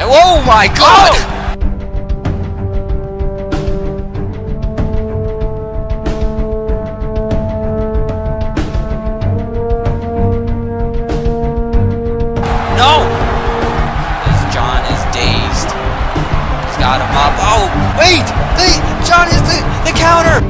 Oh my God! Oh! No! John is dazed. He's got him up. Oh, wait! John is the counter!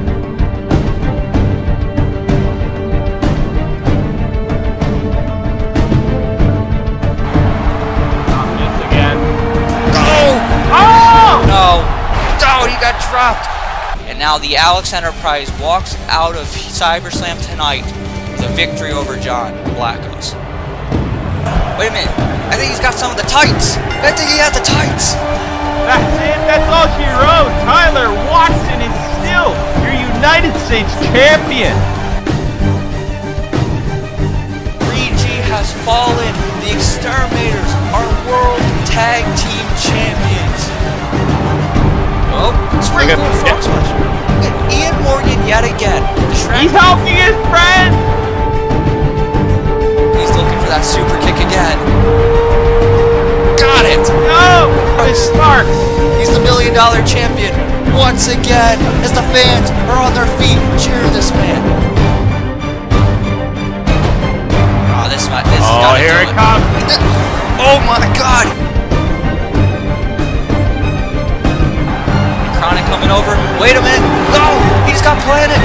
He got dropped. And now the Alex Enterprise walks out of Cyberslam tonight with a victory over John Blackos. Wait a minute. I think he's got some of the tights. I think he has the tights. That's it. That's all she wrote. Tyler Watson is still your United States champion. 3G has fallen. The Exterminators are World Tag Team Champions. Oh, Springfield Frog Smash. Ian Morgan yet again. He's helping his friend. He's looking for that super kick again. Got it. No, it's Stark. He's the $1 million champion once again as the fans are on their feet cheering this man. Oh, this oh, here it comes. Oh my God. Kronik coming over. Wait a minute. No! He's got Planet!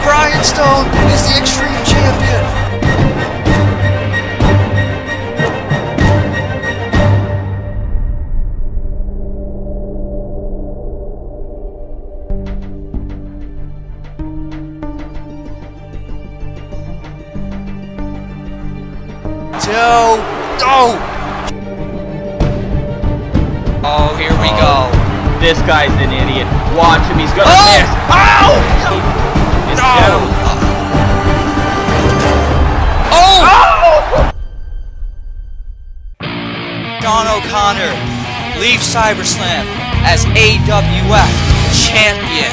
Brian Stone is the Extreme Champion! Oh, here we go. This guy's an idiot. Watch him, he's gonna miss. Ow! No! Oh! Shawn O'Connor leaves Cyberslam as AWF Champion.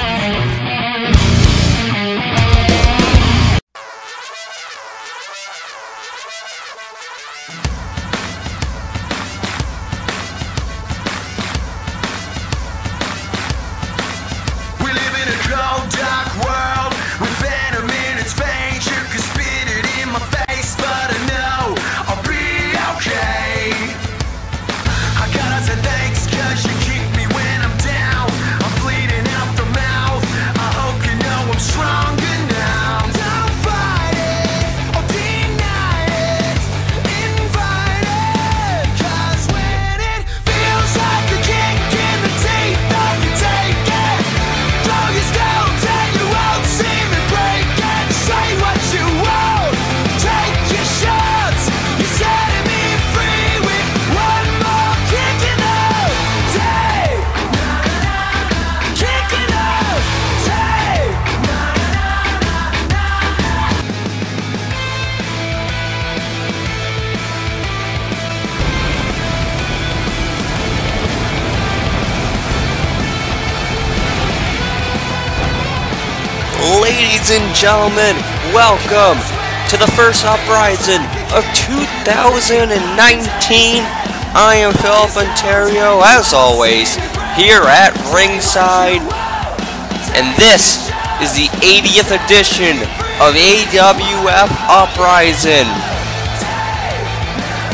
Ladies and gentlemen, welcome to the first Uprising of 2019. I am Philip Ontario, as always, here at ringside. And this is the 80th edition of AWF Uprising.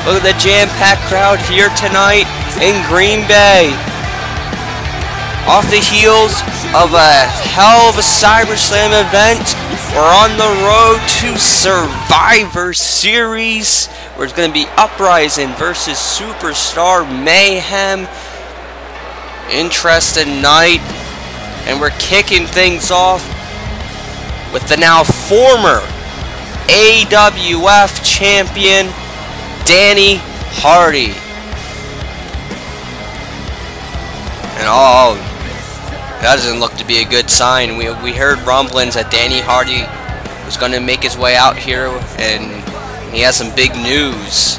Look at the jam-packed crowd here tonight in Green Bay. Off the heels of a hell of a Cyberslam event, we're on the road to Survivor Series, where it's going to be Uprising versus Superstar Mayhem. Interesting night, and we're kicking things off with the now former AWF Champion, Danny Hardy. And oh, that doesn't look to be a good sign. We heard rumblings that Danny Hardy was going to make his way out here, and he has some big news.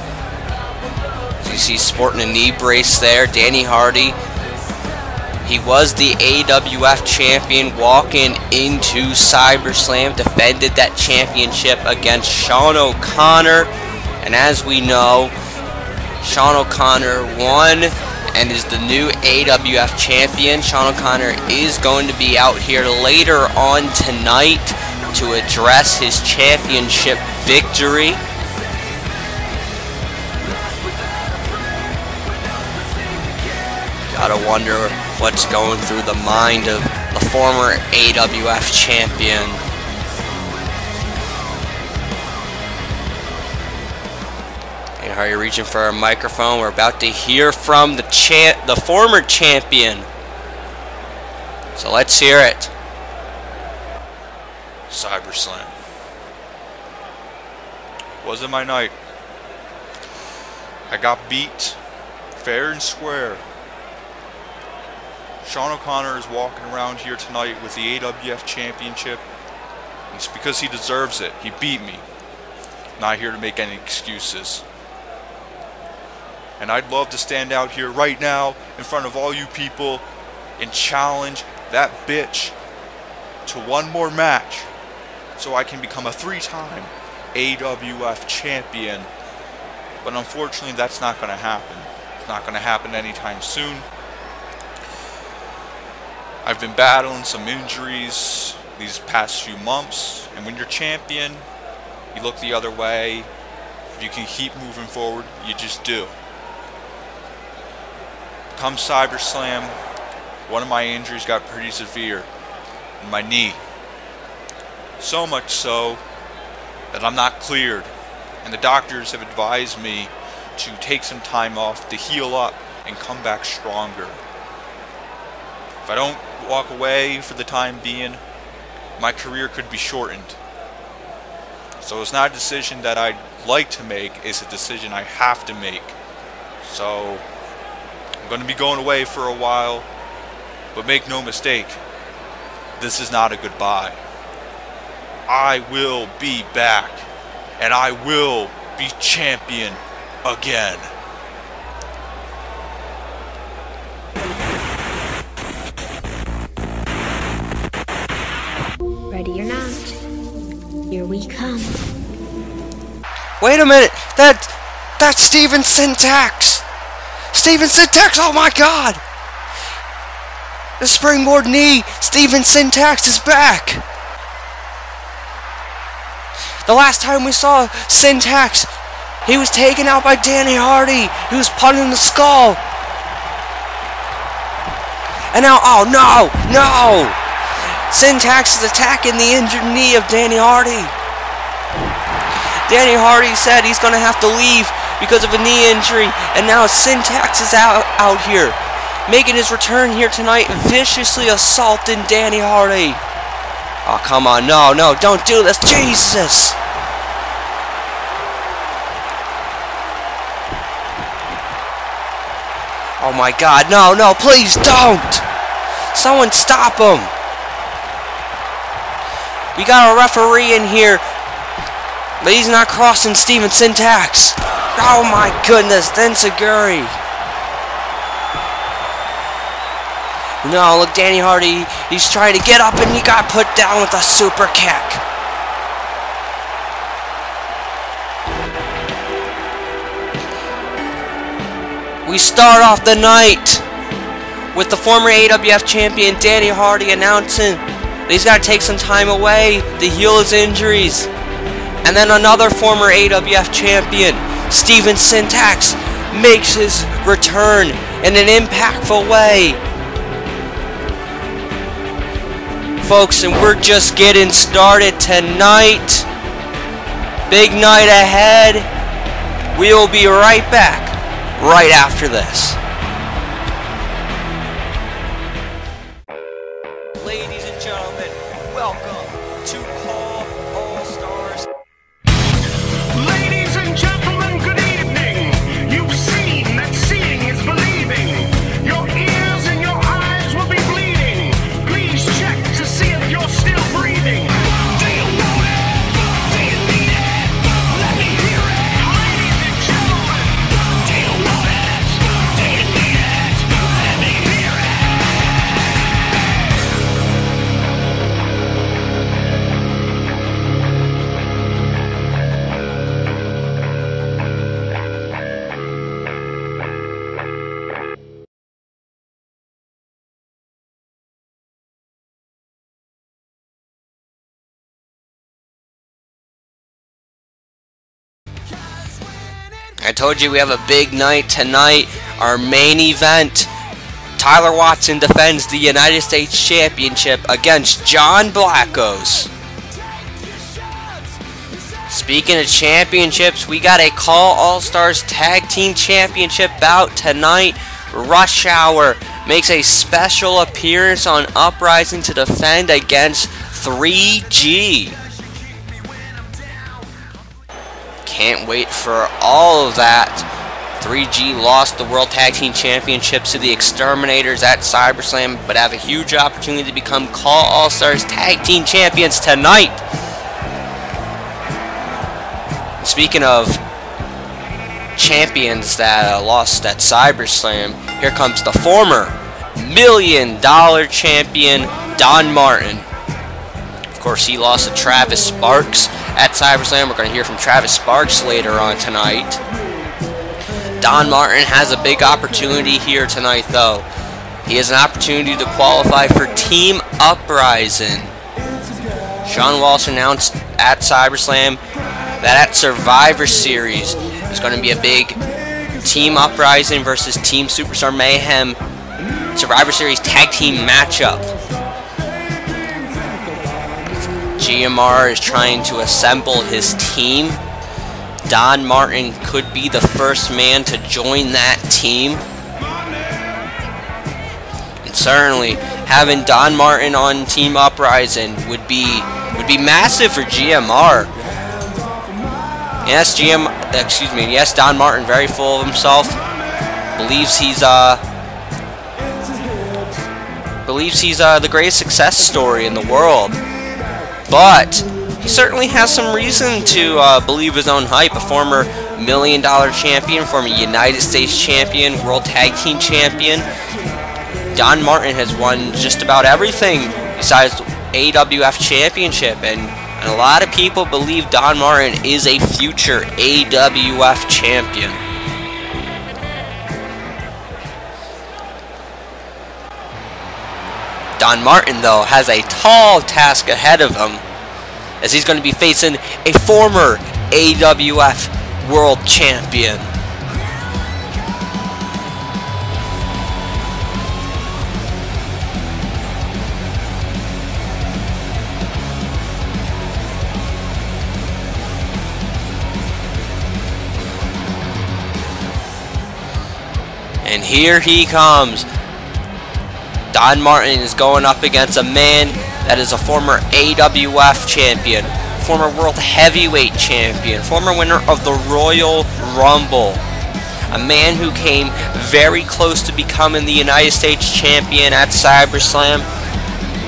So you see sporting a knee brace there, Danny Hardy. He was the AWF champion walking into Cyberslam, defended that championship against Shawn O'Connor, and as we know, Shawn O'Connor won and is the new AWF champion. Shawn O'Connor is going to be out here later on tonight to address his championship victory. Gotta wonder what's going through the mind of the former AWF champion. And are you reaching for a microphone? We're about to hear from the former champion. So let's hear it. Cyberslam. Wasn't my night. I got beat fair and square. Shawn O'Connor is walking around here tonight with the AWF Championship. It's because he deserves it. He beat me. Not here to make any excuses. And I'd love to stand out here right now in front of all you people and challenge that bitch to one more match so I can become a 3-time AWF champion. But unfortunately, that's not going to happen. It's not going to happen anytime soon. I've been battling some injuries these past few months, and when you're champion, you look the other way. If you can keep moving forward, you just do. Come Cyberslam, one of my injuries got pretty severe in my knee. So much so that I'm not cleared, and the doctors have advised me to take some time off to heal up and come back stronger. If I don't walk away for the time being, my career could be shortened. So it's not a decision that I'd like to make, it's a decision I have to make. So I'm going to be going away for a while, but make no mistake, this is not a goodbye. I will be back, and I will be champion again. Ready or not, here we come. Wait a minute! That's Steven Syntax! Steven Syntax, oh my god! The springboard knee! Steven Syntax is back! The last time we saw Syntax, he was taken out by Danny Hardy. He was punting the skull. And now, oh no! No! Syntax is attacking the injured knee of Danny Hardy. Danny Hardy said he's going to have to leave because of a knee injury, and now Syntax is out here, making his return here tonight, viciously assaulting Danny Hardy. Oh, come on, no, don't do this, Jesus! Oh my god, no, please don't! Someone stop him! We got a referee in here, but he's not crossing Steven Syntax. Oh my goodness, then Seguri. No, look, Danny Hardy, he's trying to get up and he got put down with a super kick. We start off the night with the former AWF champion Danny Hardy announcing that he's got to take some time away to heal his injuries. And then another former AWF champion, Steven Syntax, makes his return in an impactful way. Folks, and we're just getting started tonight. Big night ahead. We will be right back right after this. Ladies and gentlemen, welcome to Call All Stars. Ladies and gentlemen, good evening. You've seen that seeing is believing. Your ears and your eyes will be bleeding. Please check to see if you're still breathing. Do you want it? Do you need it? Let me hear it. Ladies and gentlemen, do you want it? Do you told you we have a big night tonight. Our main event, Tyler Watson defends the United States Championship against John Blackos. Speaking of championships, we got a Call All-Stars Tag Team Championship bout tonight. Rush Hour makes a special appearance on Uprising to defend against 3G. Can't wait for all of that. 3G lost the World Tag Team Championships to the Exterminators at Cyberslam, but have a huge opportunity to become Call All-Stars Tag Team Champions tonight. Speaking of champions that lost at Cyberslam, here comes the former $1 million champion, Don Martin. Of course, he lost to Travis Sparks at Cyberslam. We're going to hear from Travis Sparks later on tonight. Don Martin has a big opportunity here tonight, though. He has an opportunity to qualify for Team Uprising. Sean Walsh announced at Cyberslam that at Survivor Series is going to be a big Team Uprising versus Team Superstar Mayhem Survivor Series tag team matchup. GMR is trying to assemble his team. Don Martin could be the first man to join that team. And certainly having Don Martin on Team Uprising would be massive for GMR. Yes, yes, Don Martin, very full of himself, believes he's the greatest success story in the world. But he certainly has some reason to believe his own hype. A former $1 million champion, former United States champion, World Tag Team champion. Don Martin has won just about everything besides the AWF Championship, and a lot of people believe Don Martin is a future AWF champion. Don Martin, though, has a tall task ahead of him, as he's going to be facing a former AWF World Champion. And here he comes. Don Martin is going up against a man that is a former AWF champion, former World Heavyweight champion, former winner of the Royal Rumble. A man who came very close to becoming the United States champion at Cyberslam.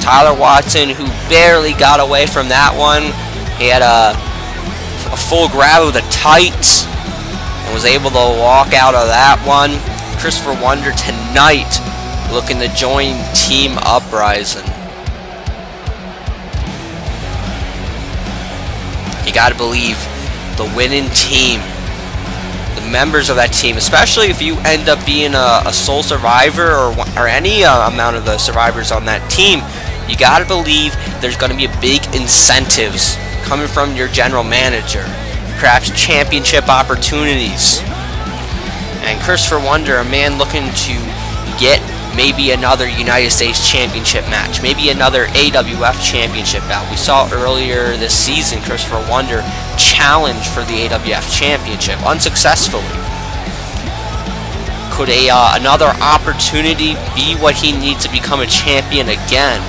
Tyler Watson, who barely got away from that one. He had a full grab of the tights and was able to walk out of that one. Christopher Wonder tonight looking to join Team Uprising. You gotta believe the winning team, the members of that team, especially if you end up being a sole survivor or any amount of the survivors on that team, you gotta believe there's gonna be big incentives coming from your general manager, perhaps championship opportunities. And Christopher Wonder, a man looking to get maybe another United States Championship match, maybe another AWF Championship bout. We saw earlier this season Christopher Wonder challenge for the AWF Championship unsuccessfully. Could another opportunity be what he needs to become a champion again?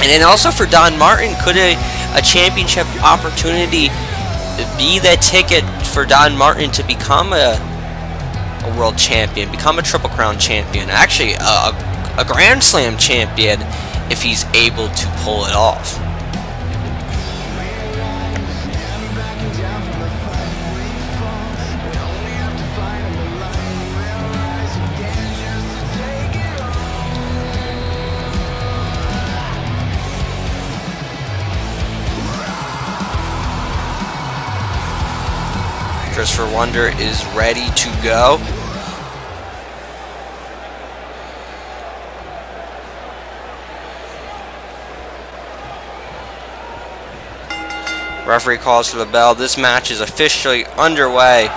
And then also for Don Martin, could a championship opportunity be the ticket for Don Martin to become a world champion, become a Triple Crown champion, actually a Grand Slam champion if he's able to pull it off? Christopher Wonder is ready to go. Referee calls for the bell. This match is officially underway.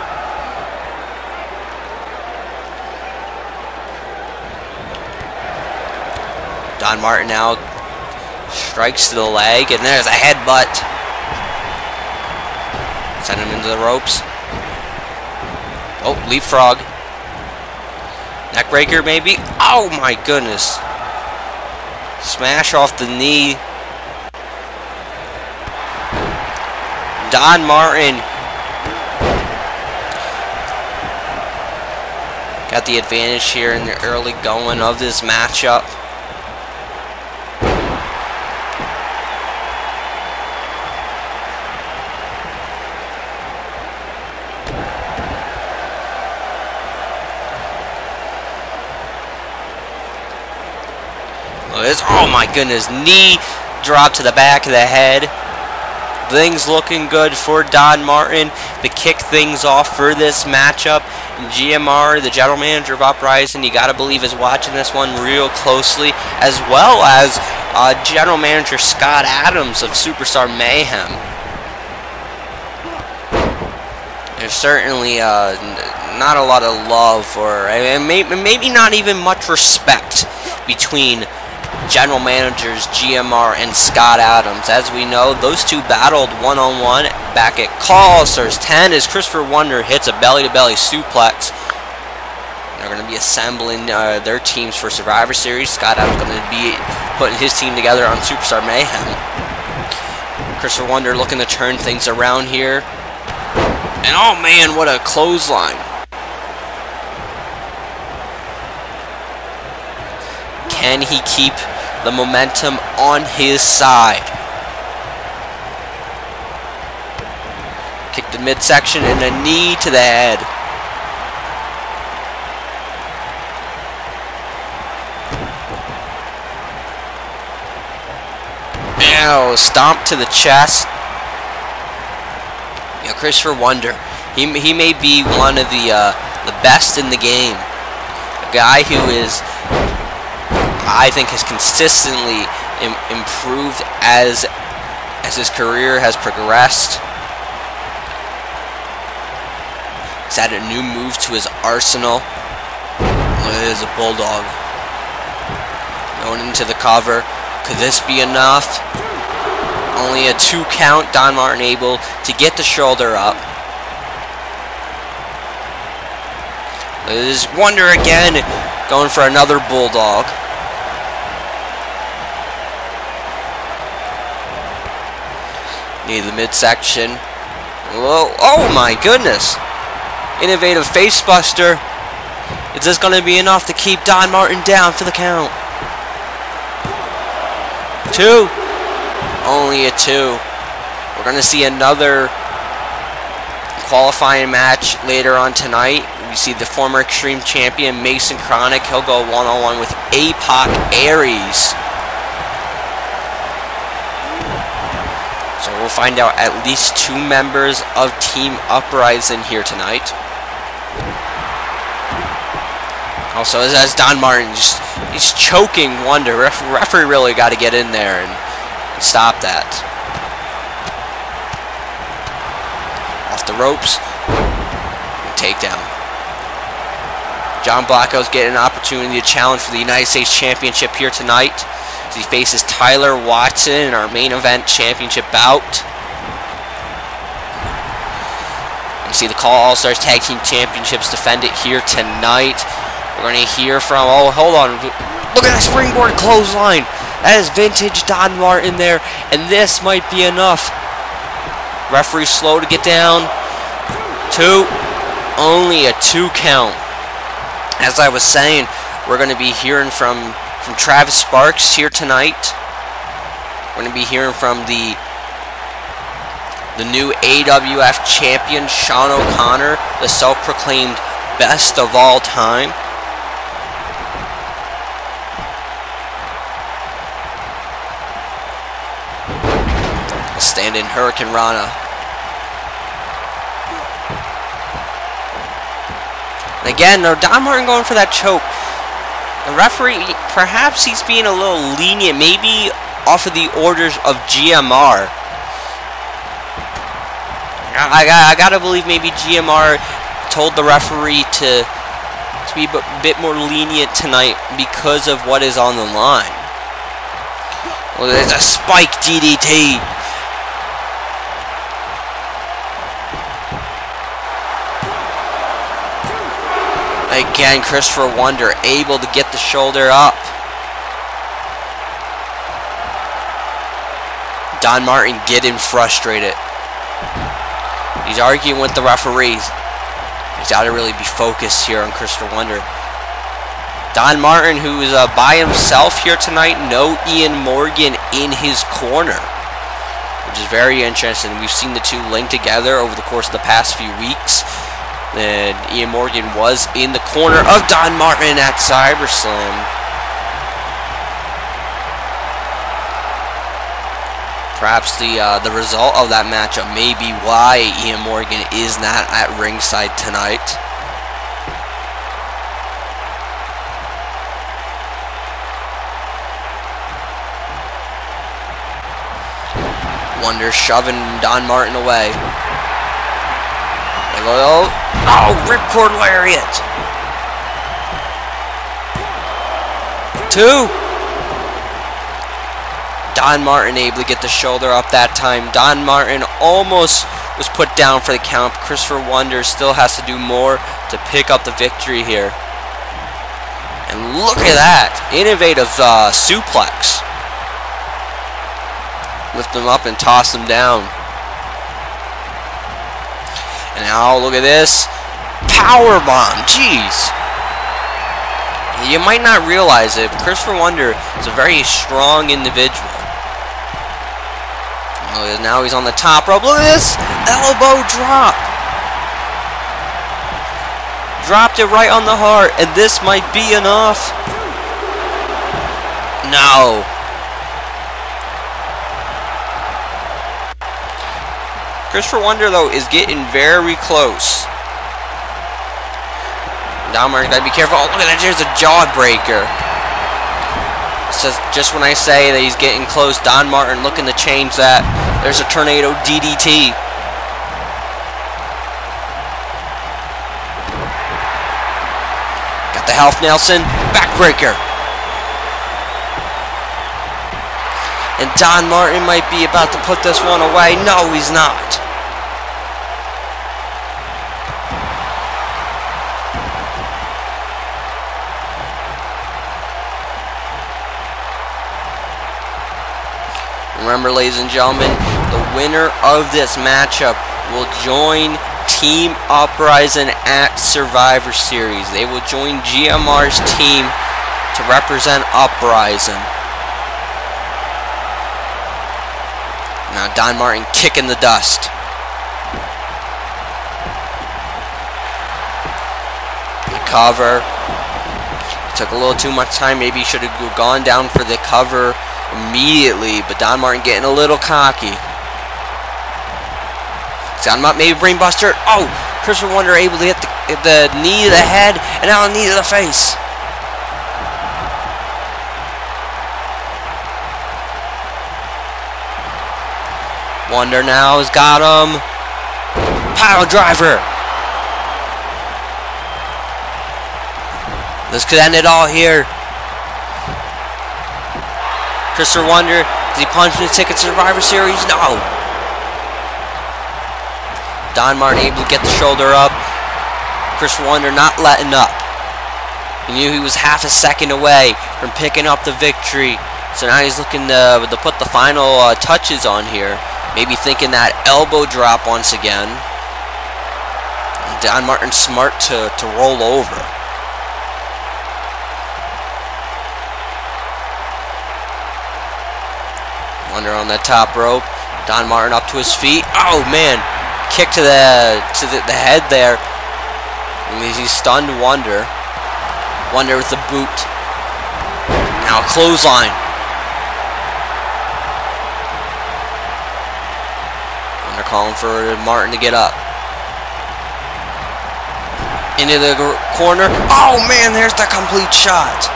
Don Martin now strikes to the leg, and there's a headbutt. Send him into the ropes. Oh, leapfrog. Neckbreaker, maybe? Oh, my goodness. Smash off the knee. Don Martin got the advantage here in the early going of this matchup. Oh my goodness, knee drop to the back of the head. Things looking good for Don Martin to kick things off for this matchup. And GMR, the general manager of Uprising, you gotta believe is watching this one real closely, as well as general manager Scott Adams of Superstar Mayhem. There's certainly not a lot of love, or maybe not even much respect between general managers GMR and Scott Adams. As we know, those two battled one-on-one back at Call Stars 10 as Christopher Wonder hits a belly-to-belly suplex. They're going to be assembling their teams for Survivor Series. Scott Adams going to be putting his team together on Superstar Mayhem. Christopher Wonder looking to turn things around here. And oh man, what a clothesline. Can he keep the momentum on his side? Kick the midsection and a knee to the head. Now stomp to the chest. You know, Christopher Wonder, he may be one of the best in the game. A guy who is, I think, has consistently improved as his career has progressed. He's added a new move to his arsenal. It is a bulldog. Going into the cover. Could this be enough? Only a 2 count. Don Martin able to get the shoulder up. There's Wonder again, going for another bulldog. Need the midsection. Whoa. Oh my goodness. Innovative facebuster. Is this going to be enough to keep Don Martin down for the count? 2. Only a 2. We're going to see another qualifying match later on tonight. We see the former Extreme Champion Mason Kronik. He'll go one-on-one with A-Pac Aries. So we'll find out at least 2 members of Team Uprising here tonight. Also, as Don Martin he's choking Wonder. Referee really got to get in there and stop that. Off the ropes. Takedown. John Blackos getting an opportunity to challenge for the United States Championship here tonight, as he faces Tyler Watson in our main event championship bout. You see the Call All-Stars Tag Team Championships defended here tonight. We're going to hear from, oh, hold on. Look at that springboard clothesline. That is vintage Don Martin there, and this might be enough. Referee slow to get down. 2. Only a 2 count. As I was saying, we're going to be hearing from Travis Sparks here tonight. We're going to be hearing from the new AWF Champion Shawn O'Connor, the self-proclaimed best of all time. Stand-in Hurricane Rana. And again, Don Martin going for that choke. The referee, perhaps he's being a little lenient, maybe off of the orders of GMR. I gotta believe maybe GMR told the referee to be a bit more lenient tonight because of what is on the line. Oh, there's a spike DDT. Again, Christopher Wonder able to get the shoulder up. Don Martin getting frustrated. He's arguing with the referees. He's got to really be focused here on Christopher Wonder. Don Martin, who is by himself here tonight, no Ian Morgan in his corner, which is very interesting. We've seen the two link together over the course of the past few weeks. And Ian Morgan was in the corner of Don Martin at Cyberslam. Perhaps the result of that matchup may be why Ian Morgan is not at ringside tonight. Wonder shoving Don Martin away. Oh, ripcord lariat. 2. Don Martin able to get the shoulder up that time. Don Martin almost was put down for the count. Christopher Wonder still has to do more to pick up the victory here. And look at that. Innovative suplex. Lift him up and toss him down. And now look at this. Power bomb. Jeez. You might not realize it, but Christopher Wonder is a very strong individual. Oh, now he's on the top rope. Look at this. Elbow drop. Dropped it right on the heart. And this might be enough. No. Christopher Wonder, though, is getting very close. Don Martin, gotta be careful. Oh, look at that. There's a jawbreaker. So just when I say that he's getting close, Don Martin looking to change that. There's a tornado DDT. Got the Health Nelson. Backbreaker. And Don Martin might be about to put this one away. No, he's not. Remember, ladies and gentlemen, the winner of this matchup will join Team Uprising at Survivor Series. They will join GMR's team to represent Uprising. Now Don Martin kicking the dust. The cover. Took a little too much time. Maybe he should have gone down for the cover immediately, but Don Martin getting a little cocky. Sound about maybe brainbuster. Oh, Christopher Wonder able to hit the knee to the head and now the knee to the face. Wonder now has got him. Pile driver. This could end it all here. Christopher Wonder, does he punch in the ticket to Survivor Series? No. Don Martin able to get the shoulder up. Christopher Wonder not letting up. He knew he was half a second away from picking up the victory. So now he's looking to put the final touches on here. Maybe thinking that elbow drop once again. Don Martin smart to roll over. Wonder on that top rope. Don Martin up to his feet. Oh man, kick to the head there. He's stunned Wonder. Wonder with the boot. Now clothesline. Wonder calling for Martin to get up. Into the corner. Oh man, there's the complete shot.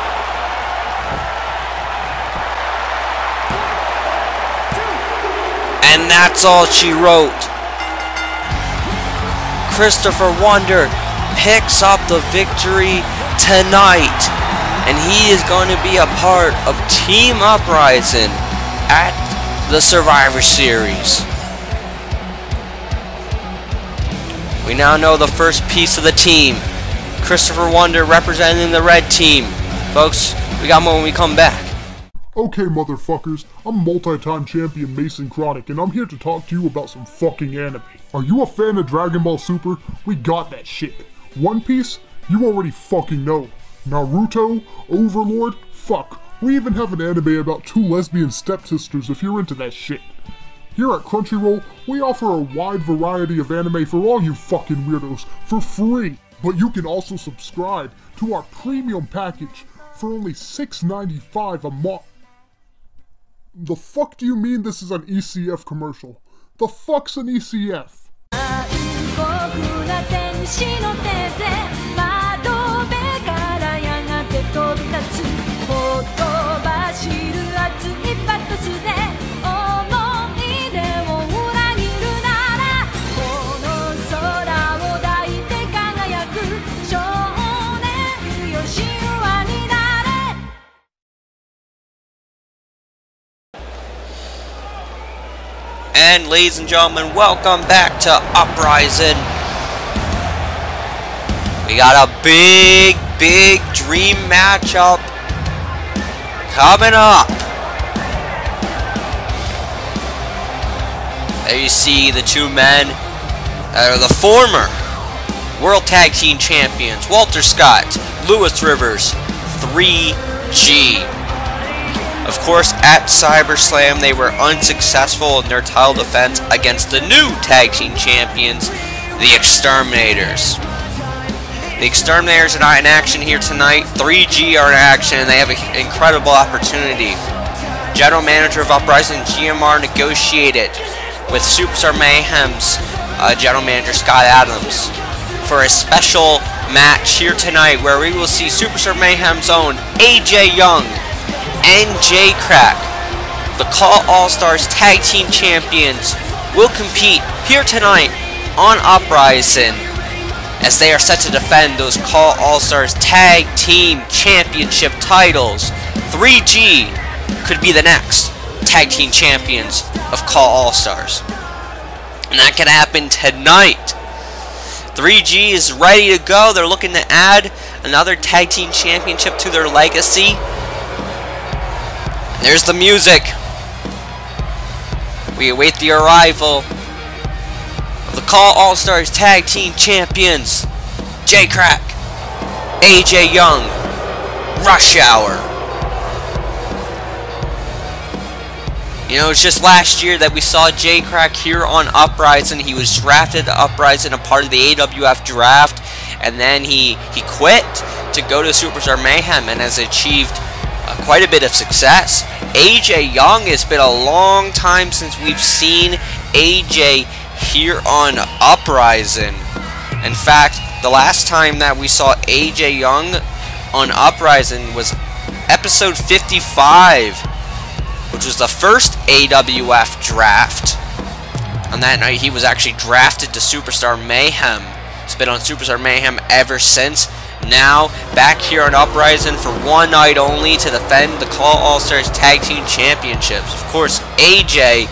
And that's all she wrote. Christopher Wonder picks up the victory tonight. And he is going to be a part of Team Uprising at the Survivor Series. We now know the first piece of the team. Christopher Wonder representing the red team. Folks, we got more when we come back. Okay, motherfuckers, I'm multi-time champion Mason Kronik, and I'm here to talk to you about some fucking anime. Are you a fan of Dragon Ball Super? We got that shit. One Piece? You already fucking know. Naruto? Overlord? Fuck. We even have an anime about 2 lesbian stepsisters if you're into that shit. Here at Crunchyroll, we offer a wide variety of anime for all you fucking weirdos for free. But you can also subscribe to our premium package for only $6.95 a month. The fuck do you mean this is an ECF commercial? The fuck's an ECF? And ladies and gentlemen, welcome back to Uprising. We got a big dream matchup coming up. There you see the 2 men that are the former World Tag Team Champions, Walter Scott, Lewis Rivers, 3G. Of course, at Cyberslam, they were unsuccessful in their title defense against the new Tag Team Champions, the Exterminators. The Exterminators are not in action here tonight. 3G are in action, and they have an incredible opportunity. General Manager of Uprising, GMR, negotiated with Superstar Mayhem's General Manager, Scott Adams, for a special match here tonight where we will see Superstar Mayhem's own AJ Young and Jay Krack, the Call All-Stars Tag Team Champions, will compete here tonight on Uprising as they are set to defend those Call All-Stars Tag Team Championship titles. 3G could be the next Tag Team Champions of Call All-Stars, and that could happen tonight. 3G is ready to go. They're looking to add another Tag Team Championship to their legacy. There's the music. We await the arrival of the Call All-Stars Tag Team Champions, Jay Krack, AJ Young, Rush Hour. You know, it's just last year that we saw Jay Krack here on Uprising. He was drafted to Uprising, a part of the AWF draft, and then he quit to go to Superstar Mayhem and has achieved quite a bit of success. AJ Young, it's been a long time since we've seen AJ here on Uprising. In fact, the last time that we saw AJ Young on Uprising was episode 55, which was the first AWF draft. On that night, he was actually drafted to Superstar Mayhem. He's been on Superstar Mayhem ever since. Now, back here on Uprising for one night only to defend the Call All-Stars Tag Team Championships. Of course, AJ,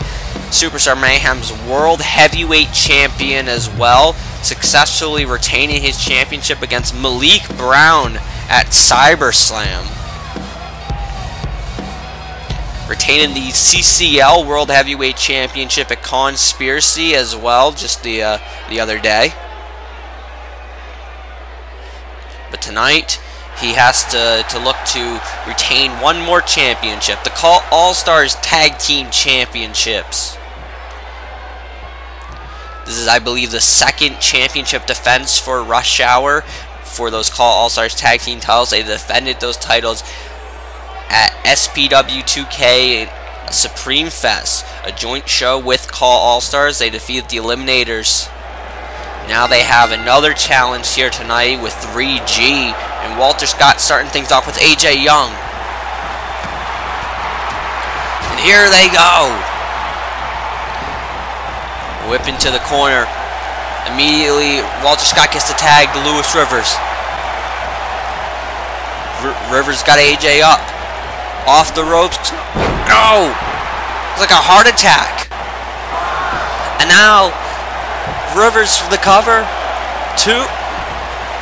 Superstar Mayhem's World Heavyweight Champion as well, successfully retaining his championship against Malik Brown at Cyberslam. Retaining the CCL World Heavyweight Championship at Conspiracy as well, just the other day. But tonight, he has to look to retain one more championship, the Call All-Stars Tag Team Championships. This is, I believe, the second championship defense for Rush Hour for those Call All-Stars Tag Team titles. They defended those titles at SPW 2K Supreme Fest, a joint show with Call All-Stars. They defeated the Eliminators. Now they have another challenge here tonight with 3G, and Walter Scott starting things off with AJ Young. And here they go. Whip into the corner. Immediately, Walter Scott gets the tag to Lewis Rivers. Rivers got AJ up. Off the ropes. No! It's like a heart attack. And now Rivers for the cover. 2.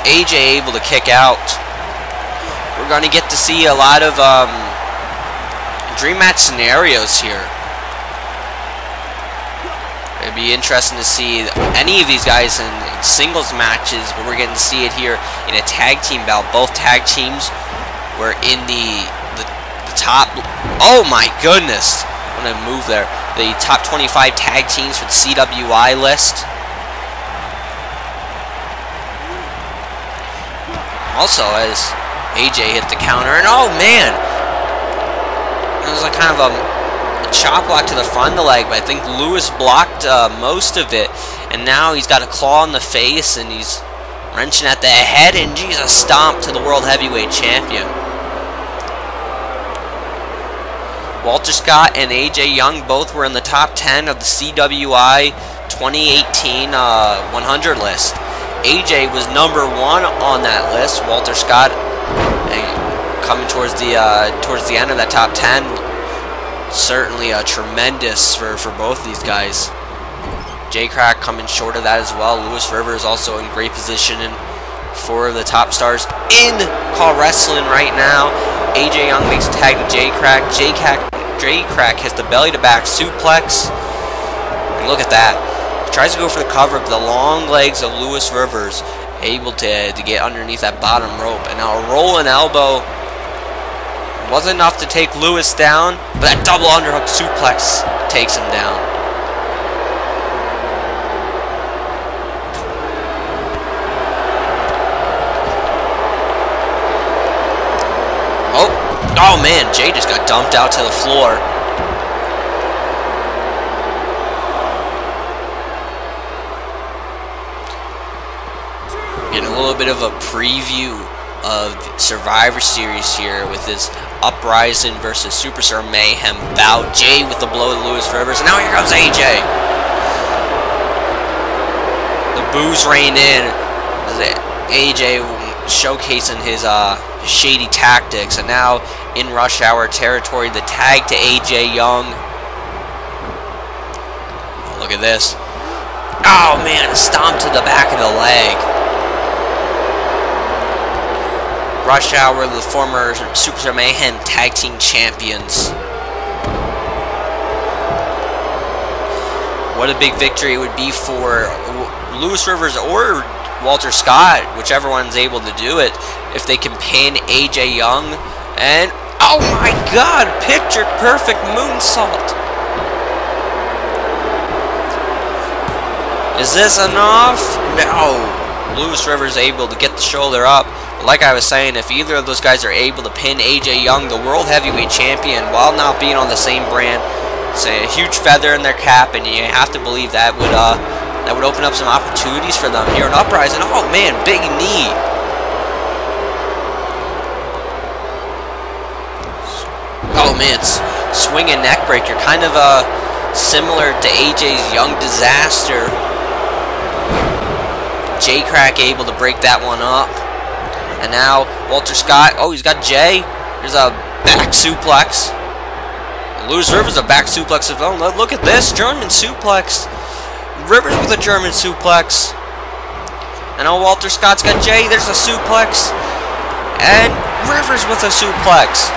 AJ able to kick out. We're going to get to see a lot of dream match scenarios here. It'd be interesting to see any of these guys in singles matches, but we're getting to see it here in a tag team bout. Both tag teams were in the top. Oh my goodness! I'm gonna move there. The top 25 tag teams for the CWI list. Also, as AJ hit the counter, and oh man, it was like kind of a chop block to the front of the leg, but I think Lewis blocked most of it, and now he's got a claw in the face, and he's wrenching at the head, and geez, a stomp to the World Heavyweight Champion. Walter Scott and AJ Young both were in the top 10 of the CWI 2018 100 list. AJ was number 1 on that list. Walter Scott coming towards the end of that top 10. Certainly tremendous for both these guys. Jay Krack coming short of that as well. Lewis Rivers also in great position, and 4 of the top stars in Call Wrestling right now. AJ Young makes a tag to Jay Krack. Jay Krack hits the belly to back suplex. And look at that. He tries to go for the cover, but the long legs of Lewis Rivers able to get underneath that bottom rope. And now a rolling elbow wasn't enough to take Lewis down, but that double underhook suplex takes him down. Oh man, Jay just got dumped out to the floor. Getting a little bit of a preview of Survivor Series here with this Uprising versus Superstar Mayhem bout. Jay with the blow to Lewis Rivers, and now here comes AJ. The boos rain in. AJ showcasing his shady tactics, and now in Rush Hour territory, the tag to AJ Young. Oh, look at this. Oh man, a stomp to the back of the leg. Rush Hour, the former Superstar Mayhem tag team champions. What a big victory it would be for Lewis Rivers or Walter Scott, whichever one's able to do it, if they can pin AJ Young. And oh my god, picture perfect moonsault. Is this enough? No. Lewis Rivers able to get the shoulder up. But like I was saying, if either of those guys are able to pin AJ Young, the World Heavyweight Champion, while not being on the same brand, it's a huge feather in their cap, and you have to believe that would open up some opportunities for them here in Uprising. Oh man, big knee. Oh man, it's swinging neck breaker, kind of similar to AJ's Young Disaster. Jay Krack able to break that one up. And now Walter Scott, oh, he's got Jay. There's a back suplex. Lewis Rivers a back suplex of own. Look at this, German suplex. Rivers with a German suplex. And now Walter Scott's got Jay. There's a suplex. And Rivers with a suplex.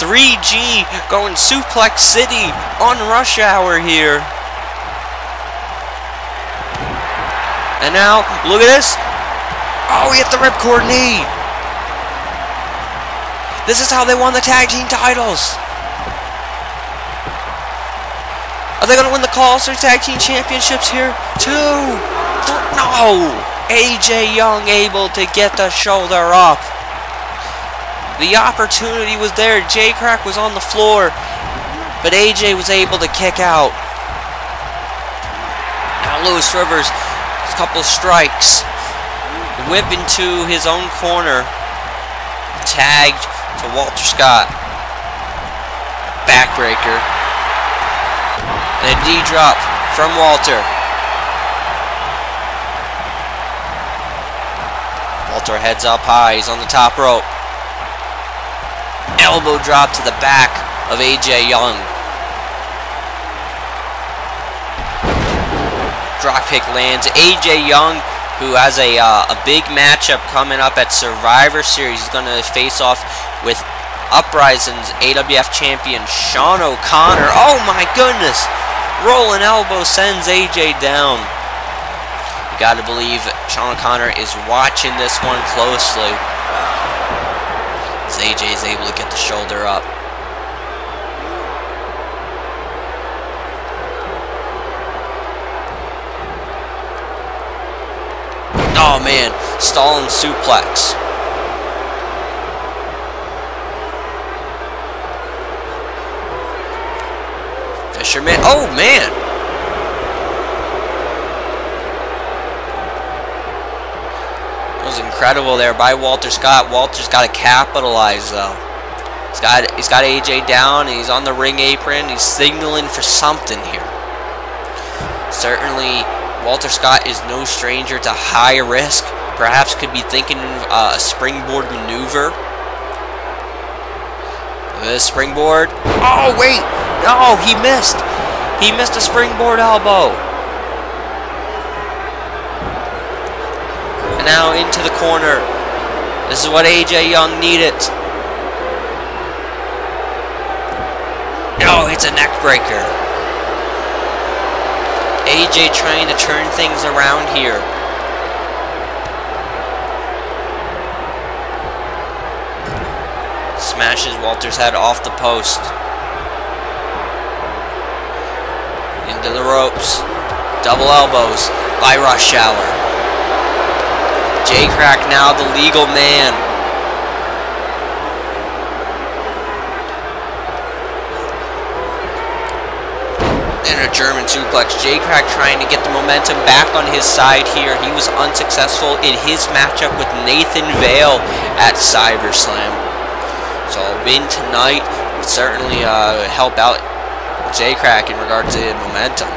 3G going Suplex City on Rush Hour here. And now, look at this. Oh, he hit the ripcord knee. This is how they won the tag team titles. Are they going to win the Call-Star Tag Team Championships here? 2, 3, no. AJ Young able to get the shoulder up. The opportunity was there. Jay Krack was on the floor, but AJ was able to kick out. Now Lewis Rivers, a couple strikes, whip into his own corner, tagged to Walter Scott. Backbreaker. And a D-drop from Walter. Walter heads up high. He's on the top rope. elbow drop to the back of AJ Young. Drop kick lands. AJ Young, who has a big matchup coming up at Survivor Series. He's going to face off with Uprising's AWF Champion Shawn O'Connor. Oh my goodness! Rolling elbow sends AJ down. You got to believe Shawn O'Connor is watching this one closely, as AJ is able to get the shoulder up. Oh man, stalling suplex. Fisherman, oh man. That was incredible there by Walter Scott. Walter's got to capitalize though. He's got AJ down, and he's on the ring apron. He's signaling for something here. Certainly Walter Scott is no stranger to high risk. Perhaps could be thinking of a springboard maneuver. The springboard. Oh, wait. No, he missed. He missed a springboard elbow. And now into the corner. This is what AJ Young needed. Oh, it's a neck breaker. AJ trying to turn things around here. Smashes Walter's head off the post. Into the ropes. Double elbows by Rush Hour. Jay Krack now the legal man. And a German suplex. Jay Krack trying to get the momentum back on his side here. He was unsuccessful in his matchup with Nathan Vale at Cyberslam. So a win tonight would certainly help out Jay Krack in regards to momentum.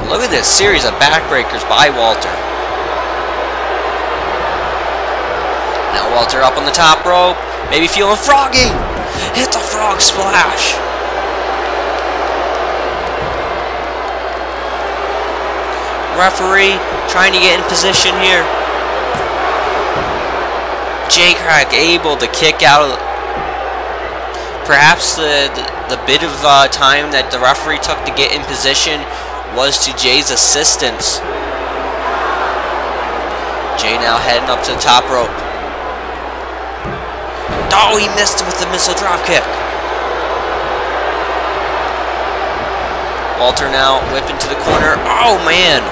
Look at this series of backbreakers by Walter. Now Walter up on the top rope. Maybe feeling froggy. Hits a frog splash. Referee trying to get in position here. Jay Krack able to kick out of perhaps the bit of time that the referee took to get in position was to Jay's assistance. Jay now heading up to the top rope. Oh, he missed with the missile drop kick. Walter now whipping to the corner. Oh man,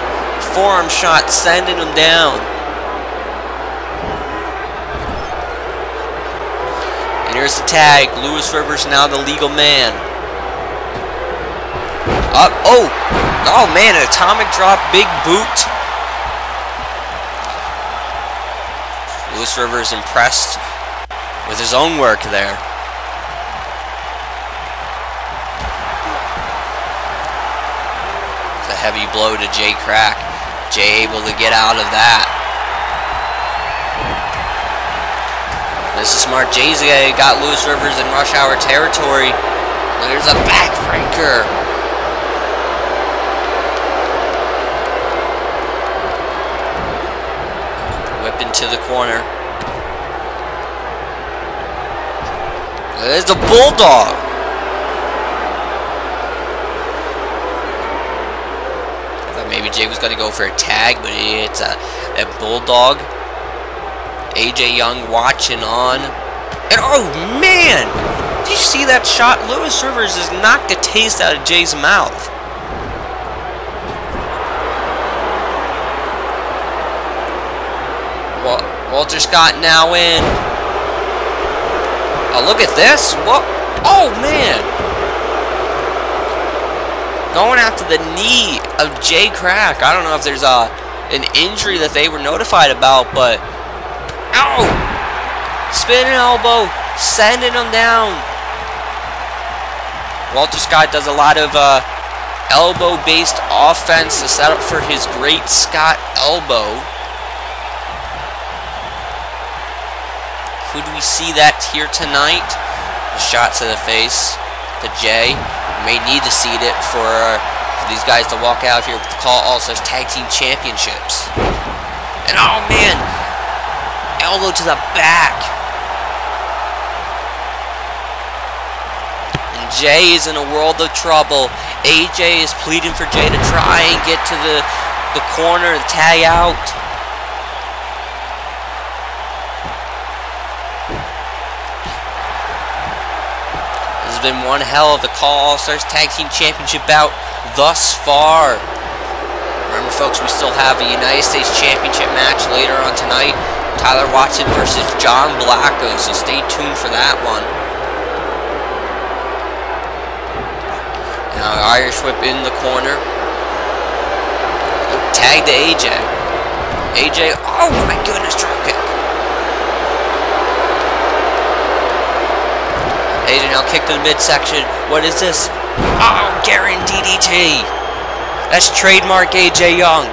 forearm shot sending him down. And here's the tag. Lewis Rivers now the legal man. Up. Oh man, an atomic drop, big boot. Lewis Rivers impressed with his own work there. It's a heavy blow to Jay Krack. Jay able to get out of that. This is smart. Jay's got Lewis Rivers in Rush Hour territory. There's a backbreaker. Whip into the corner. There's a bulldog. I thought maybe Jay was going to go for a tag, but it's a bulldog. AJ Young watching on. And oh man! Did you see that shot? Lewis Rivers has knocked the taste out of Jay's mouth. Walter Scott now in. Oh, look at this. What? Oh man! Going after the knee of Jay Krack. I don't know if there's an injury that they were notified about, but ow! Spinning elbow, sending him down. Walter Scott does a lot of elbow-based offense to set up for his great Scott elbow. Could we see that here tonight? A shot to the face to Jay. We may need to see it for these guys to walk out here with the Call All-Stars Tag Team Championships. And oh man, elbow to the back. And Jay is in a world of trouble. AJ is pleading for Jay to try and get to the corner, the tag out. This has been one hell of a Call All-Stars Tag Team Championship bout thus far. Remember, folks, we still have a United States Championship match later on tonight. Tyler Watson versus John Blackos, so stay tuned for that one. Now, Irish whip in the corner. Tag to AJ. AJ, oh my goodness, drop kick. AJ now kick to the midsection. What is this? Oh, guaranteed DDT. That's trademark AJ Young.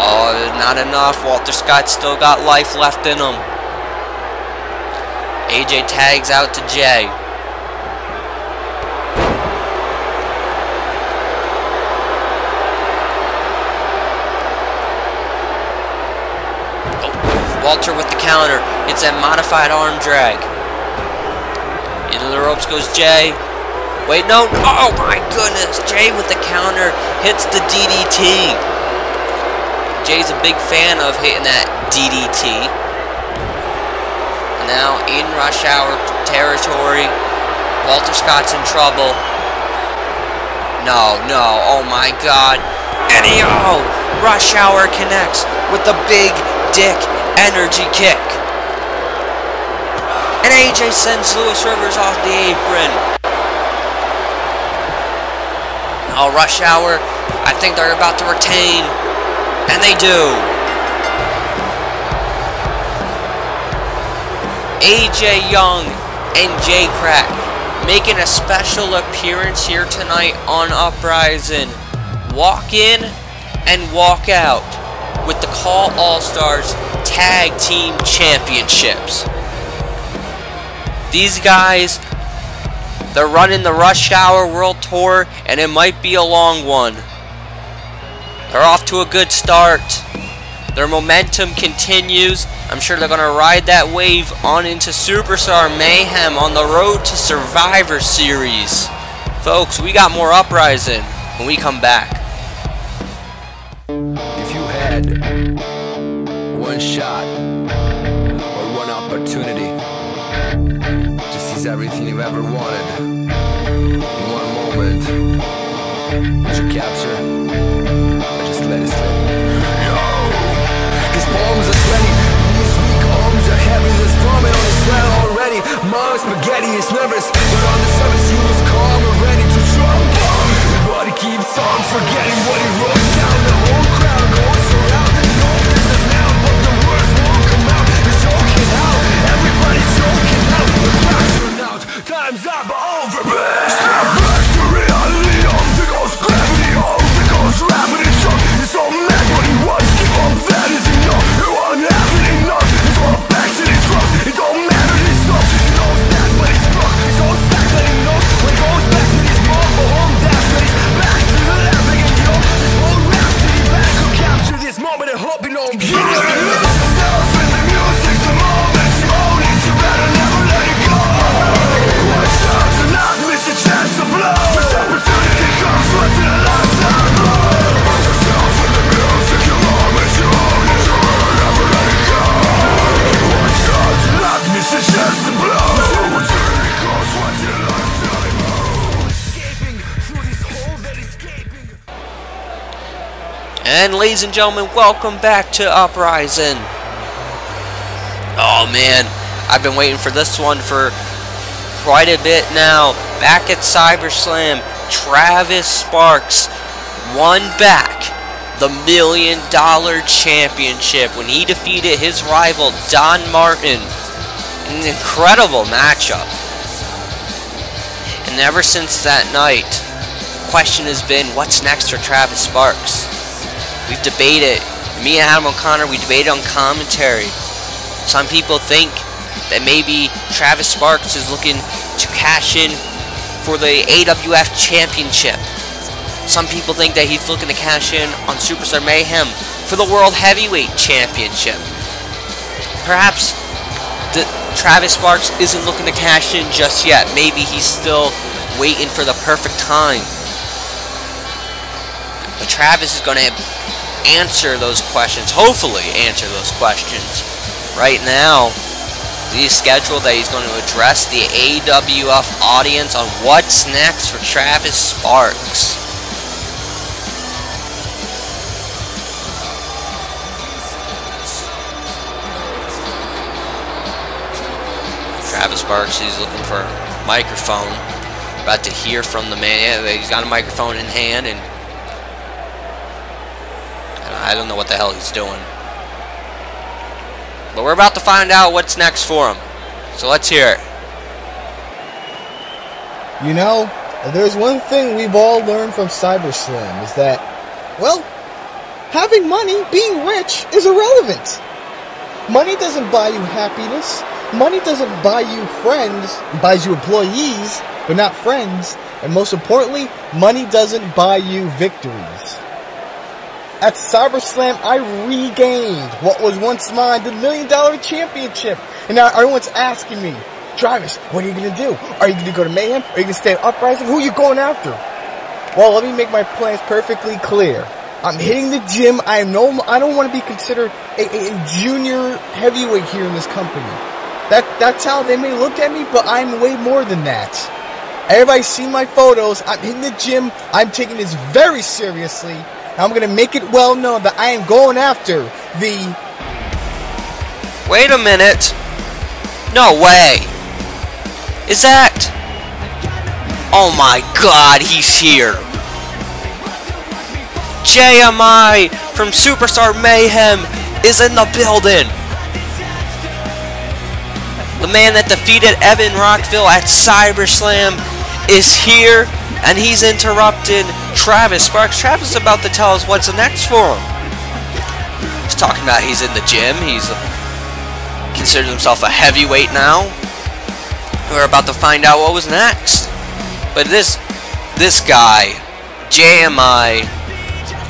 Oh, not enough. Walter Scott still got life left in him. AJ tags out to Jay. Walter with the counter. It's that modified arm drag. Into the ropes goes Jay. Wait, no. Oh my goodness. Jay with the counter hits the DDT. Jay's a big fan of hitting that DDT. And now in Rush Hour territory, Walter Scott's in trouble. No, no. Oh my God. And Rush Hour connects with the big dick energy kick. And AJ sends Lewis Rivers off the apron. Oh, Rush Hour. I think they're about to retain. And they do. AJ Young and Jay Krack making a special appearance here tonight on Uprising. Walk in and walk out with the Call All-Stars Tag Team Championships. These guys, they're running the Rush Hour World Tour, and it might be a long one. They're off to a good start. Their momentum continues. I'm sure they're going to ride that wave on into Superstar Mayhem on the road to Survivor Series. Folks, we got more Uprising when we come back. If you had one shot or one opportunity to seize everything you've ever wanted in one moment, would you capture or just let it slip? Yo, his palms are sweaty, his weak arms are heavy, there's vomit on his sweat already. Mom's spaghetti is nervous, but on the surface he was calm and ready to drop bombs. But he keeps on forgetting what he wrote down. The whole crowd goes around. No business now, but the words won't come out. He's choking out, everybody's choking out. The crowd's run out, time's up, over. Step back to reality, there goes gravity, there goes gravity. It's all mad what he wants, keep on that is enough. You won't have it enough, it's all back to his cross. It don't matter, he's stuck, he knows that, but he's stuck. He's so stuck that he knows when he goes back to his mom, but home that's when he's back to the lab again. Yo, this whole rap city back could capture this moment and hope you know him. You gotta lose yourself in the music, the moment you own it, you better never let it go. One shot to not miss a chance to blow. This opportunity comes once in a lifetime. Lose yourself in the music, the moment you own it, you better never let it go. One shot to not miss a chance to blow. This opportunity comes once in a lifetime. Escaping through this hole that escaping. And ladies and gentlemen, welcome back to Uprising. Oh man, I've been waiting for this one for quite a bit now. Back at Cyberslam, Travis Sparks won back the $1 Million Championship when he defeated his rival Don Martin. An incredible matchup. And ever since that night, the question has been, what's next for Travis Sparks? We've debated Me and Adam O'Connor, we debated on commentary. Some people think that maybe Travis Sparks is looking to cash in for the AWF Championship. Some people think that he's looking to cash in on Superstar Mayhem for the World Heavyweight Championship. Perhaps Travis Sparks isn't looking to cash in just yet. Maybe he's still waiting for the perfect time. But Travis is going to answer those questions, hopefully answer those questions. Right now, he's scheduled that he's going to address the AWF audience on what's next for Travis Sparks. Travis Sparks, he's looking for a microphone. About to hear from the man. Yeah, he's got a microphone in hand, and I don't know what the hell he's doing. But we're about to find out what's next for him. So let's hear it. You know, there's one thing we've all learned from Cyberslam is that, well, having money, being rich, is irrelevant. Money doesn't buy you happiness. Money doesn't buy you friends. It buys you employees, but not friends. And most importantly, money doesn't buy you victories. At Cyberslam, I regained what was once mine, the $1 Million Championship. And now everyone's asking me, Travis, what are you going to do? Are you going to go to Mayhem? Are you going to stay at Uprising? Who are you going after? Well, let me make my plans perfectly clear. I'm hitting the gym. I don't want to be considered a junior heavyweight here in this company. That's how they may look at me, but I'm way more than that. Everybody's seen my photos. I'm hitting the gym. I'm taking this very seriously. I'm going to make it well known that I am going after the... Wait a minute. No way. Is that... Oh my god, he's here. JMI from Superstar Mayhem is in the building. The man that defeated Evan Rockville at Cyberslam is here, and he's interrupting Travis Sparks. Travis is about to tell us what's next for him. He's talking about he's in the gym. He's considers himself a heavyweight now. We're about to find out what was next. But this guy, JMI,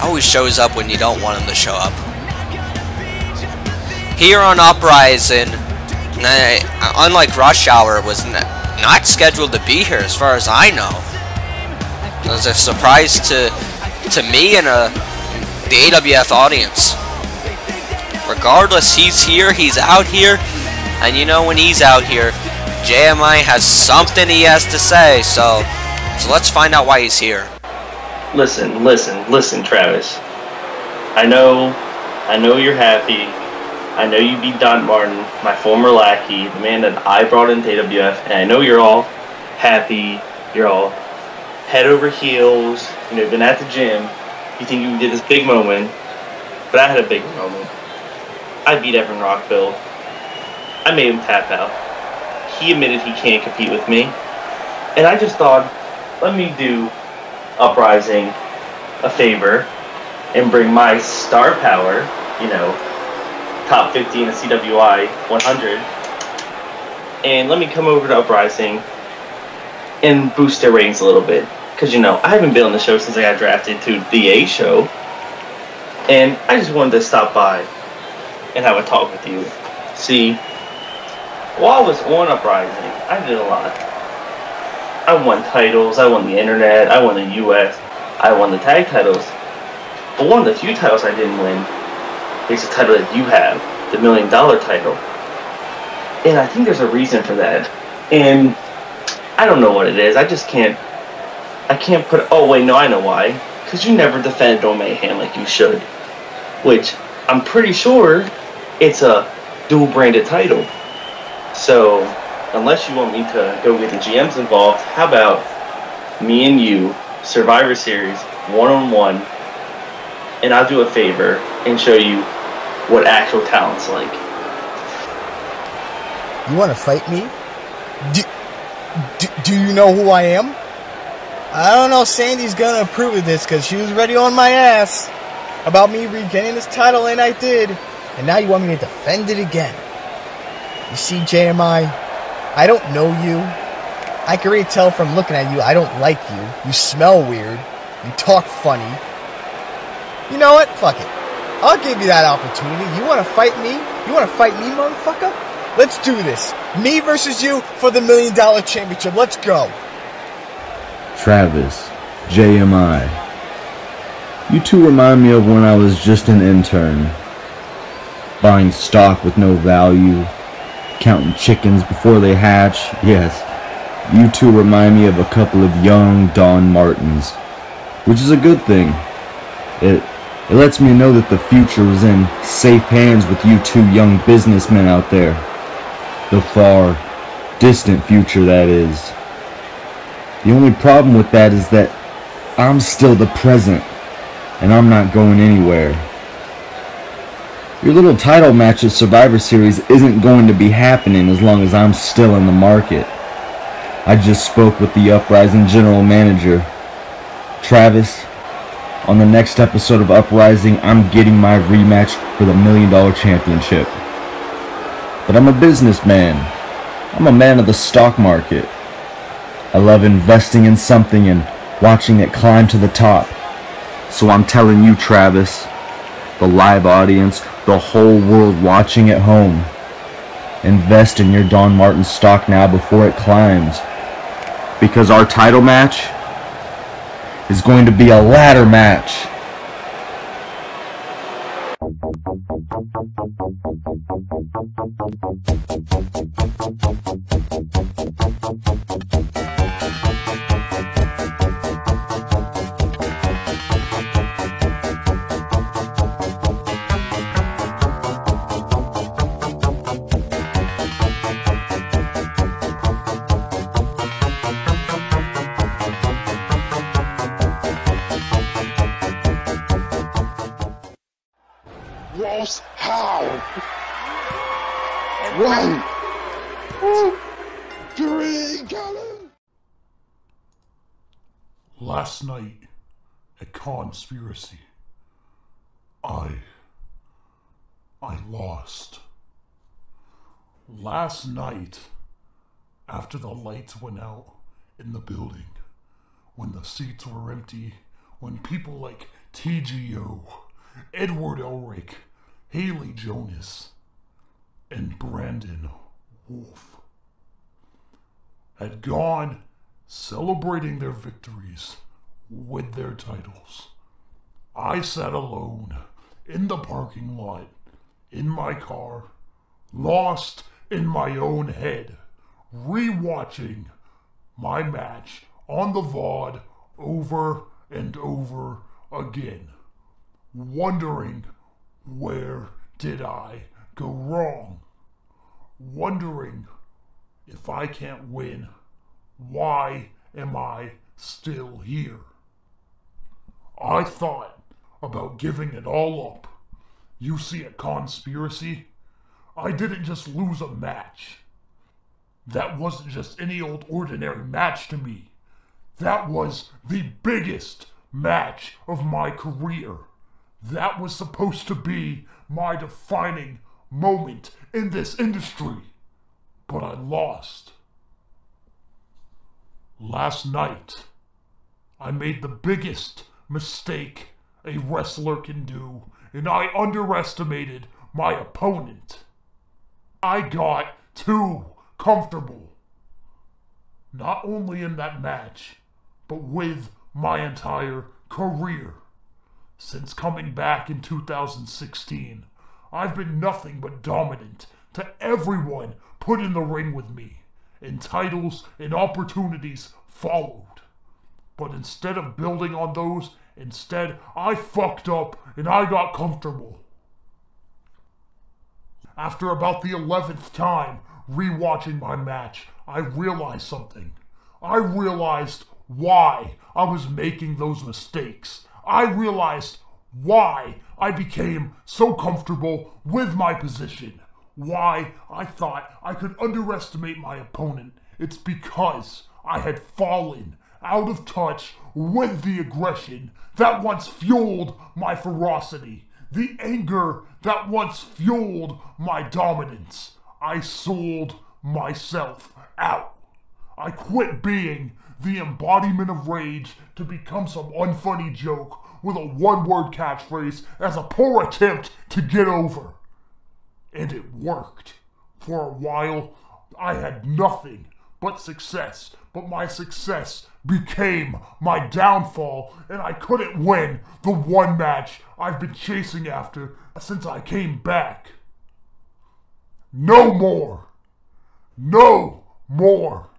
always shows up when you don't want him to show up. Here on Uprising, unlike Rush Hour, was not scheduled to be here as far as I know. It was a surprise to me and the AWF audience. Regardless, he's here, he's out here, and you know when he's out here, JMI has something he has to say, so let's find out why he's here. Listen, Travis. I know you're happy. I know you beat Don Martin, my former lackey, the man that I brought into AWF, and I know you're all happy, you're all head over heels, you've been at the gym, you think you did this big moment, but I had a bigger moment. I beat Evan Rockville. I made him tap out. He admitted he can't compete with me, and I just thought, let me do Uprising a favor and bring my star power, top 50 in the CWI 100, and let me come over to Uprising and boost their ratings a little bit, because I haven't been on the show since I got drafted to the A show, and I just wanted to stop by and have a talk with you. See, while I was on Uprising, I did a lot. I won titles, I won the internet, I won the US, I won the tag titles, but one of the few titles I didn't win is the title that you have, the $1 Million title. And I think there's a reason for that. And I don't know what it is. I can't put... Oh, wait, no, I know why. Because you never defended on Mayhem like you should. Which, I'm pretty sure it's a dual-branded title. So, unless you want me to go get the GMs involved, how about me and you, Survivor Series, one-on-one, and I'll do a favor and show you what actual talent's like. You want to fight me? Do you know who I am? I don't know, Sandy's gonna approve of this because she was ready on my ass. about me regaining this title, and I did. And now you want me to defend it again. You see, JMI, I don't know you. I can already tell from looking at you I don't like you. You smell weird. You talk funny. You know what? Fuck it. I'll give you that opportunity. You want to fight me? You want to fight me, motherfucker? Let's do this. Me versus you for the $1 Million Championship. Let's go. Travis, JMI. You two remind me of when I was just an intern. Buying stock with no value. Counting chickens before they hatch. Yes, you two remind me of a couple of young Don Martins. Which is a good thing. It lets me know that the future is in safe hands with you two young businessmen out there. The far, distant future, that is. The only problem with that is that I'm still the present, and I'm not going anywhere. Your little title match at Survivor Series isn't going to be happening as long as I'm still in the market. I just spoke with the Uprising General Manager. Travis, on the next episode of Uprising, I'm getting my rematch for the $1 Million Championship. But I'm a businessman. I'm a man of the stock market. I love investing in something and watching it climb to the top. So I'm telling you, Travis, the live audience, the whole world watching at home, invest in your Don Martin stock now before it climbs. Because our title match is going to be a ladder match. Ross Howe. Right. 3, Colin. Last night at Conspiracy, I lost. Last night, after the lights went out in the building, when the seats were empty, when people like TGO, Edward Elric, Haley Jonas, and Brandon Wolf had gone celebrating their victories with their titles, I sat alone in the parking lot, in my car, lost in my own head, rewatching my match on the VOD over and over again, wondering where did I go wrong, wondering if I can't win, why am I still here? I thought about giving it all up. You see, at Conspiracy, I didn't just lose a match. That wasn't just any old ordinary match to me. That was the biggest match of my career. That was supposed to be my defining moment in this industry. But I lost. Last night, I made the biggest mistake a wrestler can do, and I underestimated my opponent. I got too comfortable. Not only in that match, but with my entire career. Since coming back in 2016, I've been nothing but dominant to everyone put in the ring with me, and titles and opportunities followed. But instead of building on those, I fucked up and I got comfortable. After about the 11th time rewatching my match, I realized something. I realized why I was making those mistakes. I realized why I became so comfortable with my position. Why I thought I could underestimate my opponent. It's because I had fallen out of touch with the aggression that once fueled my ferocity, the anger that once fueled my dominance. I sold myself out. I quit being the embodiment of rage to become some unfunny joke with a one-word catchphrase as a poor attempt to get over. And it worked. For a while, I had nothing but success, but my success became my downfall, and I couldn't win the one match I've been chasing after since I came back. No more. No more.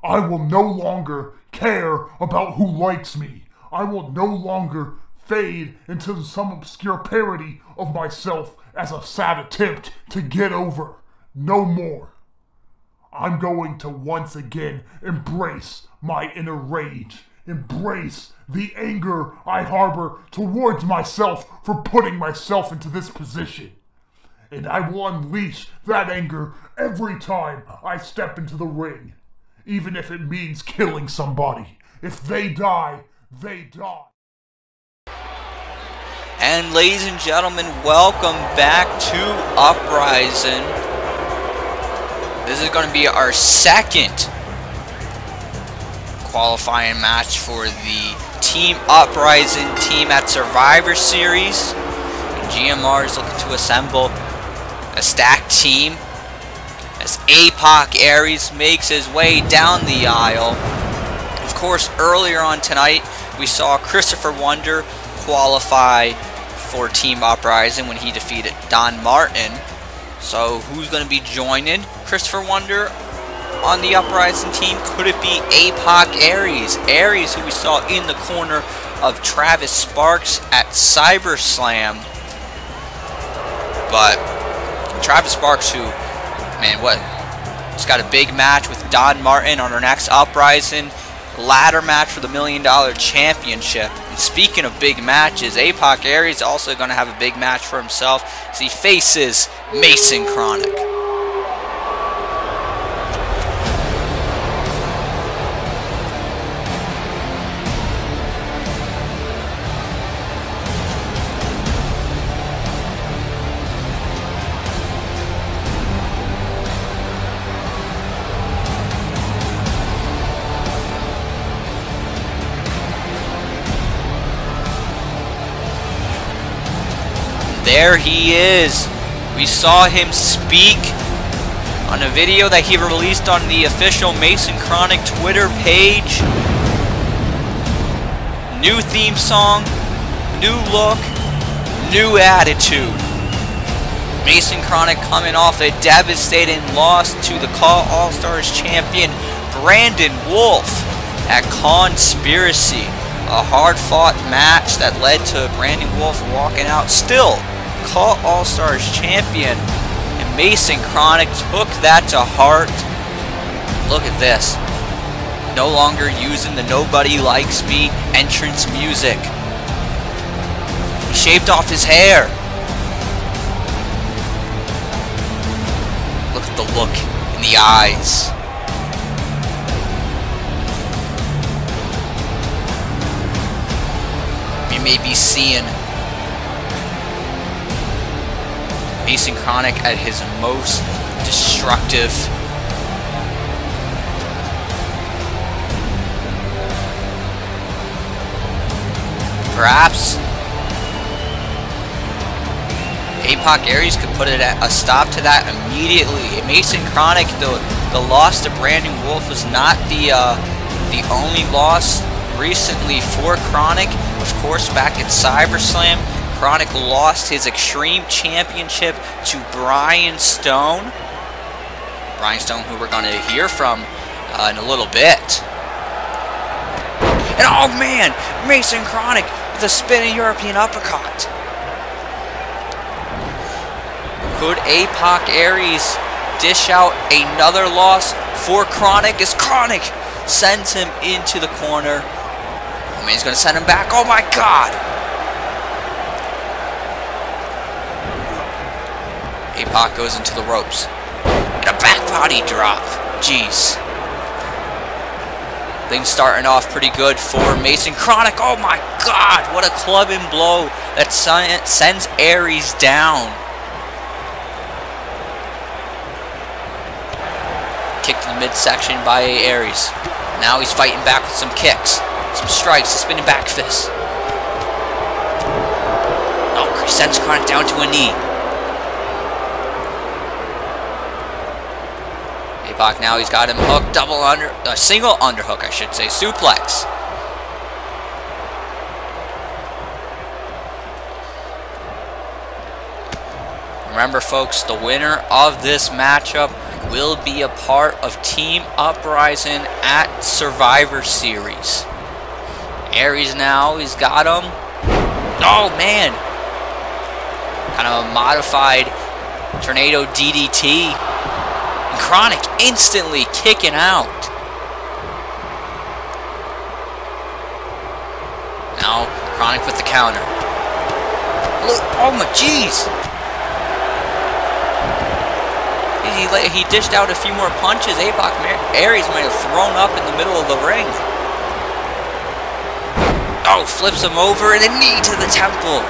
I will no longer care about who likes me. I will no longer fade into some obscure parody of myself as a sad attempt to get over. No more. I'm going to once again embrace my inner rage. Embrace the anger I harbor towards myself for putting myself into this position. And I will unleash that anger every time I step into the ring. Even if it means killing somebody. If they die, they die. And ladies and gentlemen, welcome back to Uprising. This is going to be our second qualifying match for the Team Uprising team at Survivor Series. And GMR is looking to assemble a stacked team as A-Pac Aries makes his way down the aisle. Of course, earlier on tonight, we saw Christopher Wonder qualify for Team Uprising when he defeated Don Martin. So who's going to be joining Christopher Wonder on the Uprising team? Could it be A-Pac Aries? Aries, who we saw in the corner of Travis Sparks at Cyberslam. But Travis Sparks, who, man, what? He's got a big match with Don Martin on our next Uprising. Ladder match for the $1 Million Championship. And speaking of big matches, A-Pac Aries is also going to have a big match for himself as he faces Mason Kronik. There he is. We saw him speak on a video that he released on the official Mason Kronik Twitter page. New theme song, new look, new attitude. Mason Kronik coming off a devastating loss to the Call All-Stars champion Brandon Wolf at Conspiracy. A hard-fought match that led to Brandon Wolf walking out still Call All-Stars champion, and Mason Kronik took that to heart. Look at this. No longer using the Nobody Likes Me entrance music. He shaved off his hair. Look at the look in the eyes. We may be seeing Mason Kronik at his most destructive. Perhaps A-Pac Aries could put it at a stop to that immediately. Mason Kronik, the loss to Brandon Wolf was not the only loss recently for Kronik. Of course, back at Cyberslam, Kronik lost his Extreme Championship to Brian Stone. Brian Stone, who we're going to hear from in a little bit. And oh man, Mason Kronik with a spinning European uppercut. Could A-Pac Aries dish out another loss for Kronik as Kronik sends him into the corner? Oh man, he's going to send him back. Oh my god! A-Pac goes into the ropes. And a back body drop. Jeez. Things starting off pretty good for Mason Kronik. Oh my God, what a clubbing blow that sends Aries down. Kicked in the midsection by Aries. Now he's fighting back with some kicks, some strikes, a spinning back fist. Oh, he sends Kronik down to a knee. A-Pac now, he's got him hooked, single underhook, I should say, suplex. Remember, folks, the winner of this matchup will be a part of Team Uprising at Survivor Series. Aries now, he's got him. Oh, man. Kind of a modified tornado DDT. Kronik instantly kicking out. Now Kronik with the counter. Look, oh my jeez. He dished out a few more punches. A-Pac Aries might have thrown up in the middle of the ring. Oh, flips him over and a knee to the temple.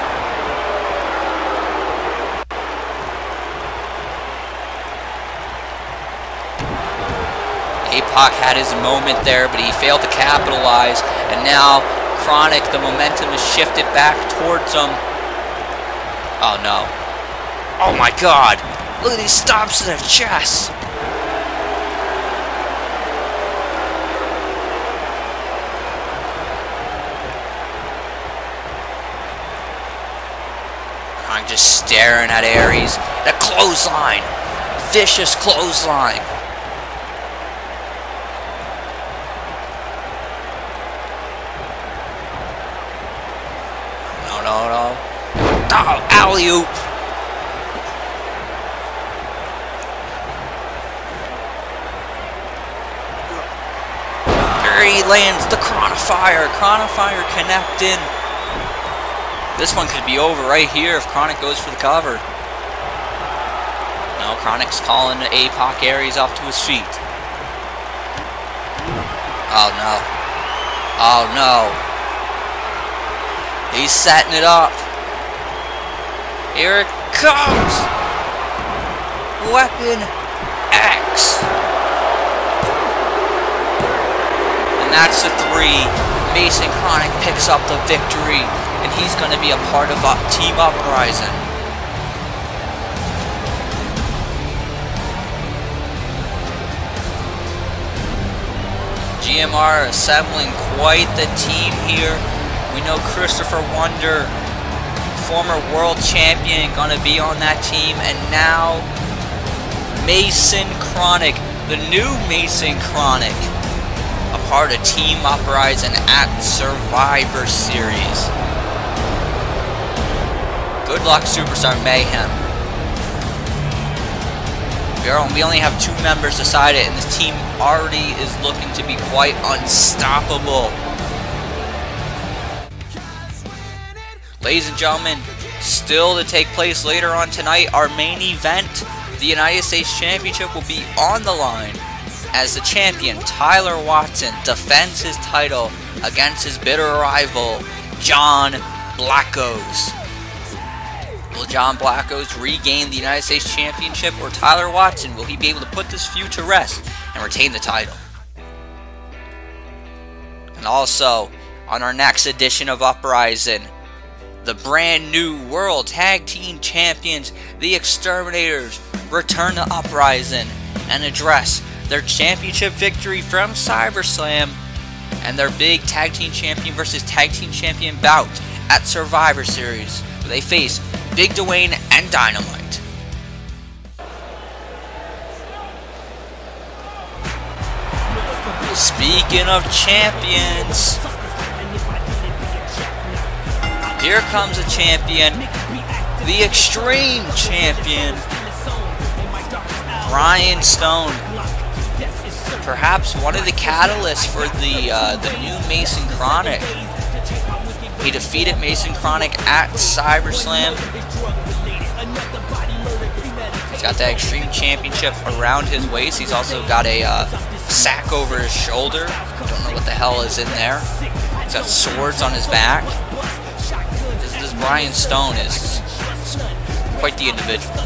A-Pac had his moment there, but he failed to capitalize. And now Kronik, the momentum is shifted back towards him. Oh no. Oh my God. Look at these stomps to the chest. Kronik just staring at Aries. A clothesline. Vicious clothesline. No. Oh, alley-oop. There he lands the Chronophire. Chronophire connecting. This one could be over right here if Kronik goes for the cover. No, Kronik's calling A-Pac Aries up to his feet. Oh no. Oh no. He's setting it up. Here it comes. Weapon X. And that's the 3. Mason Kronik picks up the victory. And he's going to be a part of Team Uprising. GMR assembling quite the team here. We know Christopher Wonder, former world champion, gonna be on that team, and now Mason Kronik, the new Mason Kronik, a part of Team Uprising at Survivor Series. Good luck, Superstar Mayhem. We only have 2 members decided, and this team already is looking to be quite unstoppable. Ladies and gentlemen, still to take place later on tonight, our main event, the United States Championship, will be on the line as the champion, Tyler Watson, defends his title against his bitter rival, John Blackos. Will John Blackos regain the United States Championship, or Tyler Watson, will he be able to put this feud to rest and retain the title? And also, on our next edition of Uprising, the brand new World Tag Team Champions, the Exterminators, return to Uprising and address their championship victory from Cyberslam and their big Tag Team Champion versus Tag Team Champion bout at Survivor Series, where they face Big Dwayne and Dynamite. Speaking of champions, here comes a champion, the Extreme Champion, Brian Stone. Perhaps one of the catalysts for the new Mason Kronik. He defeated Mason Kronik at Cyberslam. He's got that Extreme Championship around his waist. He's also got a sack over his shoulder. Don't know what the hell is in there. He's got swords on his back. This Brian Stone is quite the individual.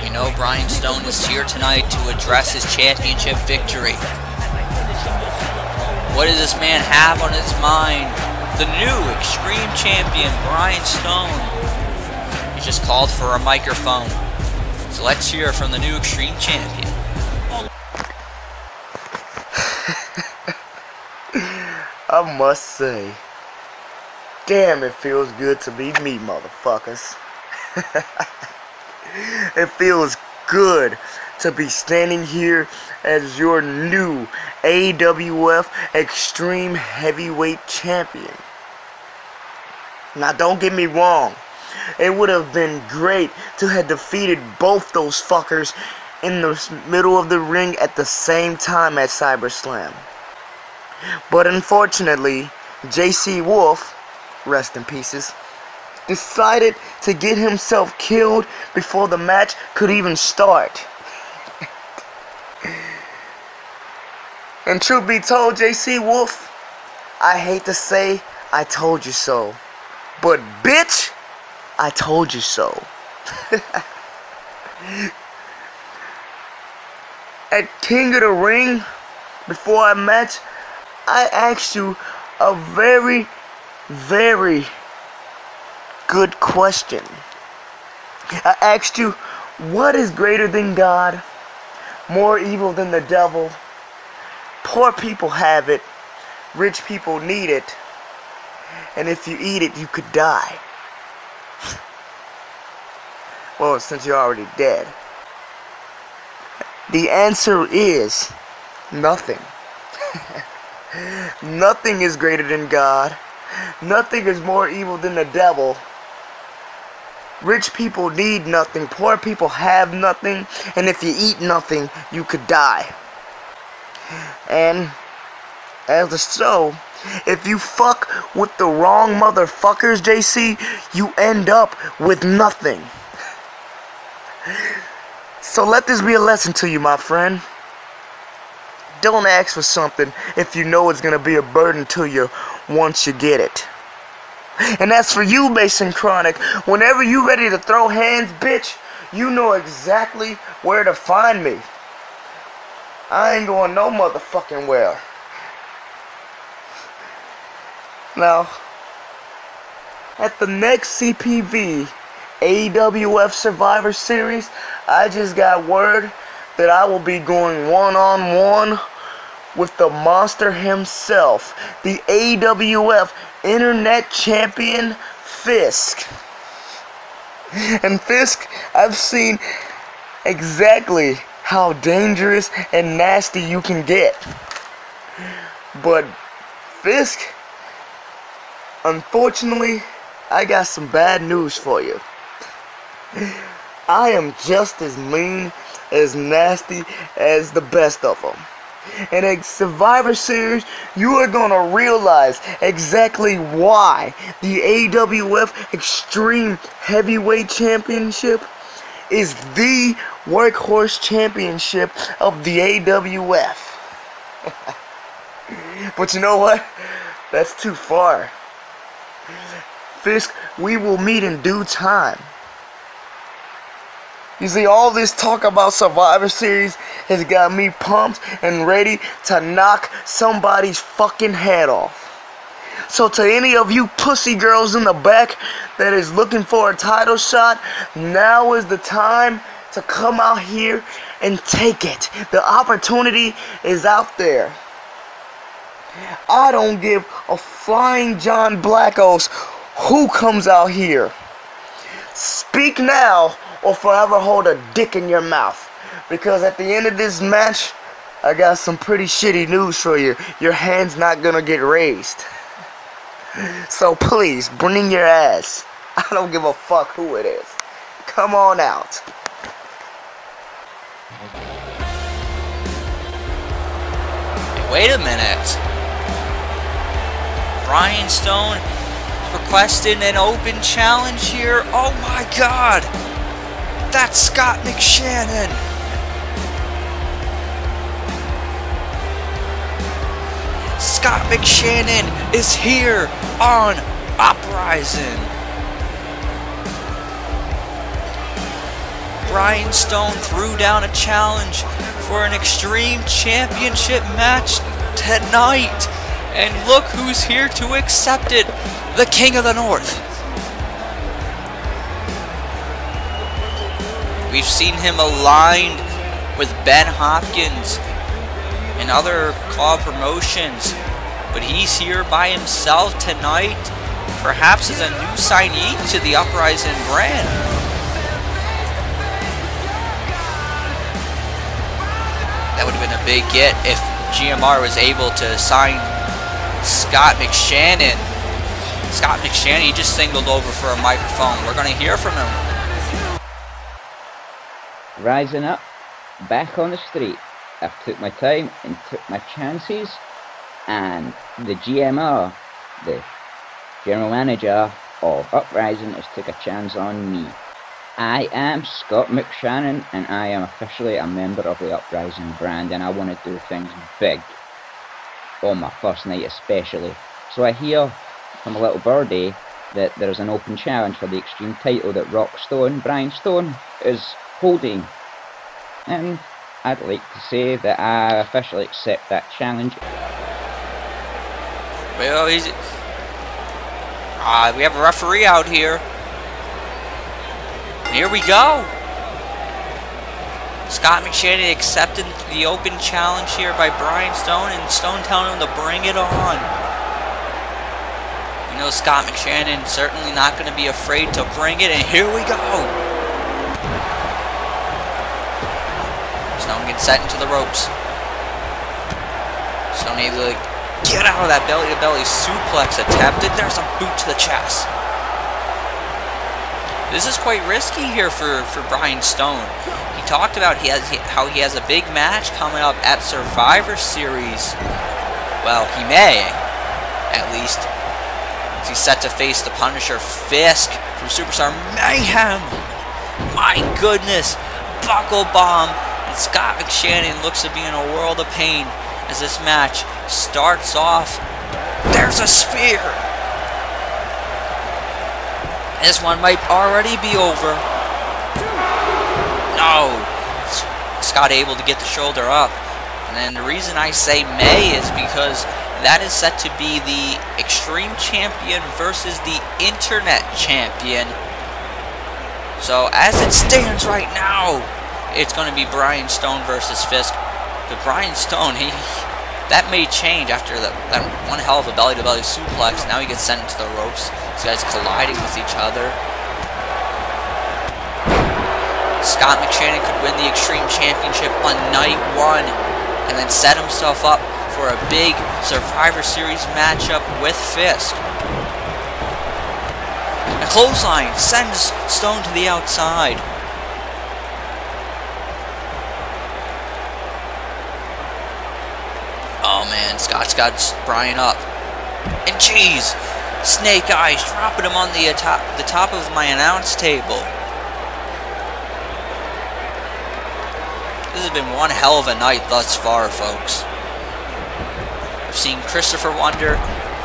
You know, Brian Stone is here tonight to address his championship victory. What does this man have on his mind? The new Extreme Champion, Brian Stone. He just called for a microphone. So let's hear from the new Extreme Champion. I must say, damn, it feels good to be me, motherfuckers. It feels good to be standing here as your new AWF Extreme Heavyweight Champion. Now, don't get me wrong. It would have been great to have defeated both those fuckers in the middle of the ring at the same time at Cyberslam. But unfortunately, JC Wolf, rest in pieces, decided to get himself killed before the match could even start. And truth be told, JC Wolf, I hate to say I told you so, but bitch, I told you so. At King of the Ring, before our match, I asked you a very, very good question. I asked you, what is greater than God, more evil than the devil? Poor people have it, rich people need it, and if you eat it, you could die. Well, since you're already dead. The answer is nothing. Nothing is greater than God. Nothing is more evil than the devil. Rich people need nothing. Poor people have nothing. And if you eat nothing, you could die. And as so, if you fuck with the wrong motherfuckers, JC, you end up with nothing. So let this be a lesson to you, my friend. Don't ask for something if you know it's gonna be a burden to you once you get it. And as for you, Mason Kronik, whenever you ready to throw hands, bitch, you know exactly where to find me. I ain't going no motherfucking where. Now, at the next CPV AWF Survivor Series, I just got word that I will be going one-on-one with the monster himself, the AWF Internet Champion Fisk. And Fisk, I've seen exactly how dangerous and nasty you can get. But Fisk, unfortunately, I got some bad news for you. I am just as mean, as nasty as the best of them. In a Survivor Series, you are gonna realize exactly why the AWF Extreme Heavyweight Championship is the workhorse championship of the AWF. But you know what? That's too far. Fisk, we will meet in due time. You see, all this talk about Survivor Series has got me pumped and ready to knock somebody's fucking head off. So to any of you pussy girls in the back that is looking for a title shot, now is the time to come out here and take it. The opportunity is out there. I don't give a flying John Blackos who comes out here. Speak now or forever hold a dick in your mouth. Because at the end of this match, I got some pretty shitty news for you. Your hand's not gonna get raised. So please, bring your ass. I don't give a fuck who it is. Come on out. Wait a minute. Brian Stone requesting an open challenge here. Oh my God! That's Scott McShannon! Scott McShannon is here on Uprising. Brian Stone threw down a challenge for an Extreme Championship match tonight. And look who's here to accept it. The King of the North. We've seen him aligned with Ben Hopkins and other club promotions, but he's here by himself tonight, perhaps as a new signee to the Uprising brand. That would have been a big get if GMR was able to sign Scott McShannon. Scott McShannon, he just singled over for a microphone. We're going to hear from him. Rising up, back on the street. I've took my time and took my chances, and the GMR, the general manager of Uprising, has took a chance on me. I am Scott McShannon, and I am officially a member of the Uprising brand, and I want to do things big on my first night especially. So I hear from a little birdie that there is an open challenge for the Extreme title that Brian Stone, is holding, and I'd like to say that I officially accept that challenge. Well, we have a referee out here. Here we go. Scott McShannon accepted the open challenge here by Brian Stone, and Stone telling him to bring it on. You know, Scott McShannon certainly not going to be afraid to bring it, and here we go. Stone gets set into the ropes. Stone able to get out of that belly-to-belly suplex attempted. There's a boot to the chest. This is quite risky here for Brian Stone. He talked about how he has a big match coming up at Survivor Series. Well, he may, at least. He's set to face the Punisher Fisk from Superstar Mayhem. My goodness, buckle bomb. And Scott McShannon looks to be in a world of pain as this match starts off. There's a spear. This one might already be over. No. Scott able to get the shoulder up. And then the reason I say may is because that is set to be the Extreme Champion versus the Internet Champion. So as it stands right now, it's going to be Brian Stone versus Fisk. But Brian Stone, that may change after that one hell of a belly-to-belly suplex. Now he gets sent into the ropes. These guys colliding with each other. Scott McShannon could win the Extreme Championship on night one and then set himself up for a big Survivor Series matchup with Fisk. A clothesline sends Stone to the outside. Oh man, Scott's got Brian up. And jeez, Snake Eyes dropping him on the top of my announce table. This has been one hell of a night thus far, folks. We've seen Christopher Wonder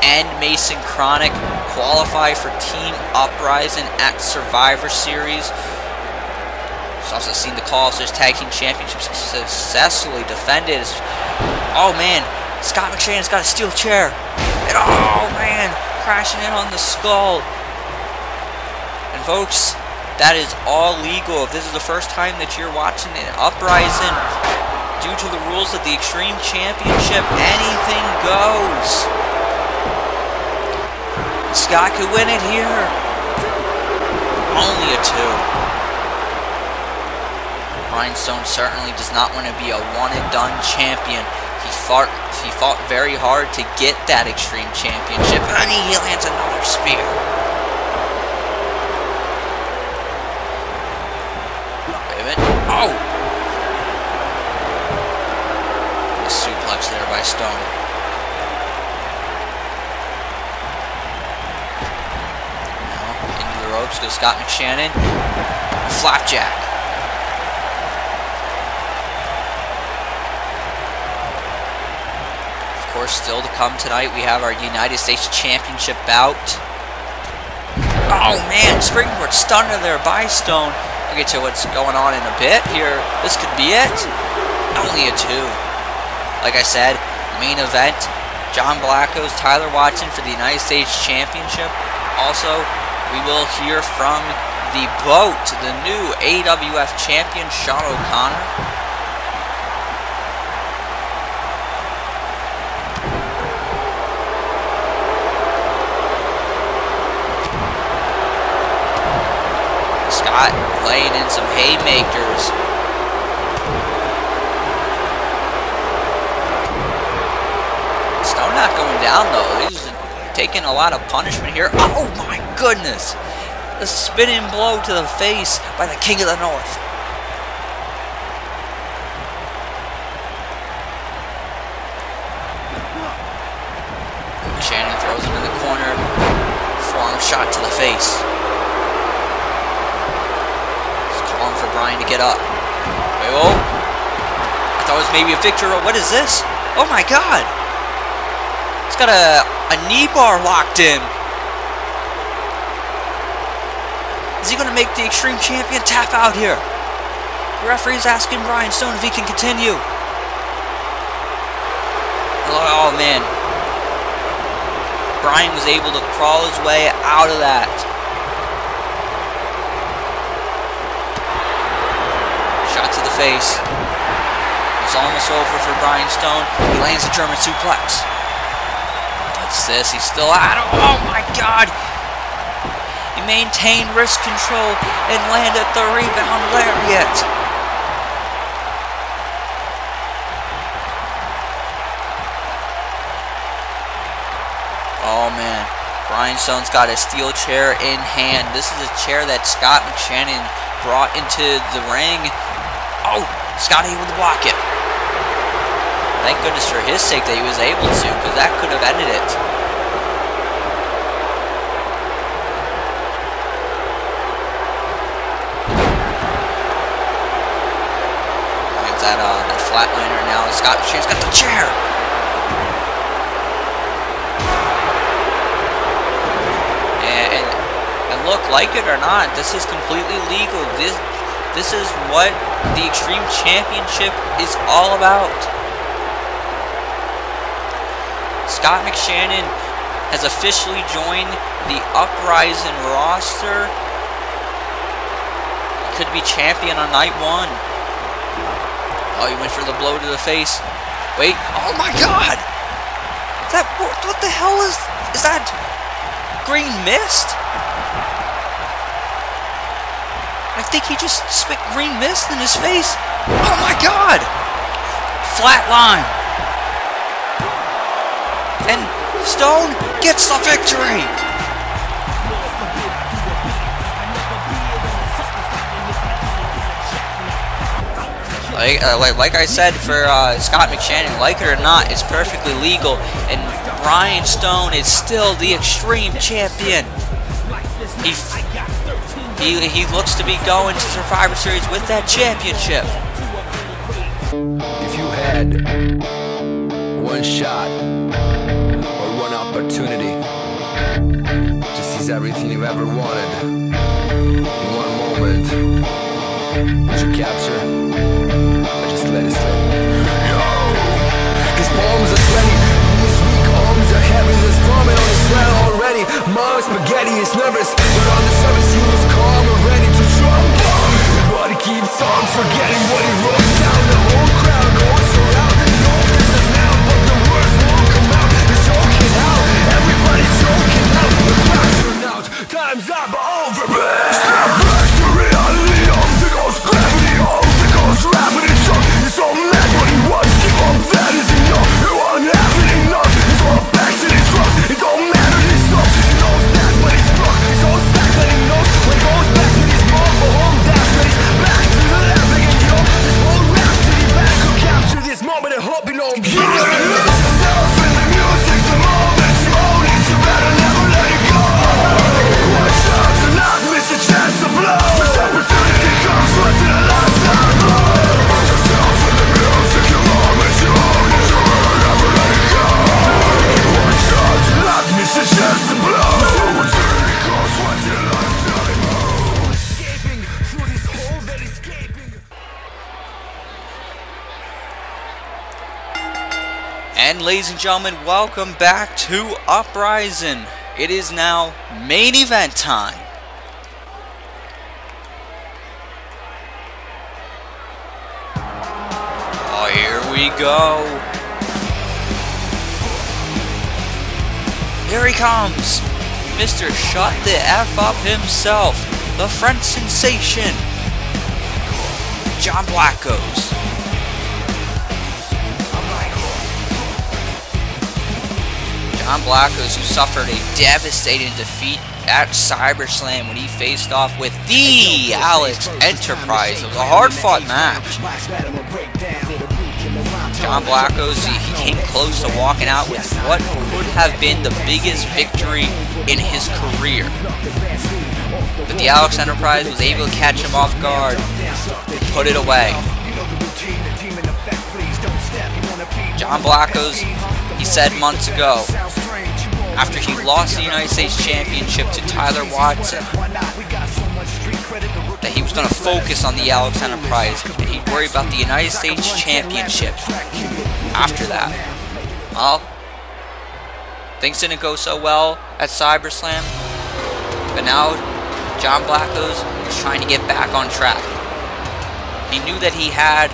and Mason Kronik qualify for Team Uprising at Survivor Series. We've also seen the Call-Ups Tag Team Championship successfully defended. Oh man, Scott McShannon's got a steel chair. And oh man, crashing in on the skull. And folks, that is all legal. If this is the first time that you're watching an Uprising, due to the rules of the Extreme Championship, anything goes. Scott could win it here. Only a 2. Brian Stone certainly does not want to be a one-and-done champion. He fought very hard to get that Extreme Championship, and he lands another spear. Wait a minute. Oh! A suplex there by Stone. ropes goes Scott McShannon. Flapjack. Of course, still to come tonight, we have our United States Championship bout. Oh man, springboard stunner there by Stone. We'll get to what's going on in a bit here. This could be it. Only a 2. Like I said, main event, John Blackos, Tyler Watson for the United States Championship. Also, we will hear from the boat, the new AWF Champion Shawn O'Connor. Scott laying in some haymakers. Stone not going down though. He's taking a lot of punishment here. Oh my goodness! The spinning blow to the face by the King of the North. Shannon throws him in the corner. Forearm shot to the face. For Brian to get up. Oh, I thought it was maybe a victory. What is this? Oh my god! It's got a knee bar locked in. Is he going to make the Extreme Champion tap out here? The referee's asking Brian Stone if he can continue. Oh man. Brian was able to crawl his way out of that. Face. It's almost over for Brian Stone. He lands a German suplex. What's this? He's still out. Oh my god! He maintained wrist control and landed the rebound lariat. Oh man. Brian Stone's got a steel chair in hand. This is a chair that Scott McShannon brought into the ring. Oh, Scott able to block it. Thank goodness for his sake that he was able to, because that could have ended it. Lands that flatliner now. Scott McShannon's got the chair. And look, like it or not, this is completely legal. This is what the Extreme Championship is all about. Scott McShannon has officially joined the Uprising roster. He could be champion on night 1. Oh, he went for the blow to the face. Wait, oh my god! What the hell is that? Green mist? I think he just spit green mist in his face. Oh my god! Flatline. And Stone gets the victory. Like I said for Scott McShannon, like it or not, it's perfectly legal. And Brian Stone is still the Extreme Champion. He looks to be going to Survivor Series with that championship. If you had one shot or one opportunity to seize everything you've ever wanted in one moment, would you capture or just let it slip? Yo, his palms are sweaty, his weak arms are heavy, there's vomit on his sweat already. Mom spaghetti is nervous, but on the surface he was calm and ready to drop bombs. But he keeps on forgetting what he wrote down. The whole crowd goes around. No business now, but the words won't come out. He's choking out, everybody's choking out. The crowd's run out, time's up, over. Step back to reality, the ghost gravity, the ghost rapid shock. He's so mad what he wants, give up, that is enough. It won't happen enough, he's all back to his cross. It don't matter, he's up, he knows that, but he's struck. He's so sad that he knows when he goes back to his mom or home, that's when he's back to the lab again, yo. This whole And ladies and gentlemen, welcome back to Uprising. It is now main event time. Oh, here we go. Here he comes. Mr. Shut the F Up himself. The French sensation. John Blackos. John Blackos, who suffered a devastating defeat at Cyberslam when he faced off with the Alex Enterprise. It was a hard-fought match. John Blackos, he came close to walking out with what could have been the biggest victory in his career. But the Alex Enterprise was able to catch him off guard and put it away. John Blackos, he said months ago, after he lost the United States Championship to Tyler Watson, that he was going to focus on the Alex Enterprise and he'd worry about the United States Championship after that. Well, things didn't go so well at Cyberslam, but now John Blackos is trying to get back on track. He knew that he had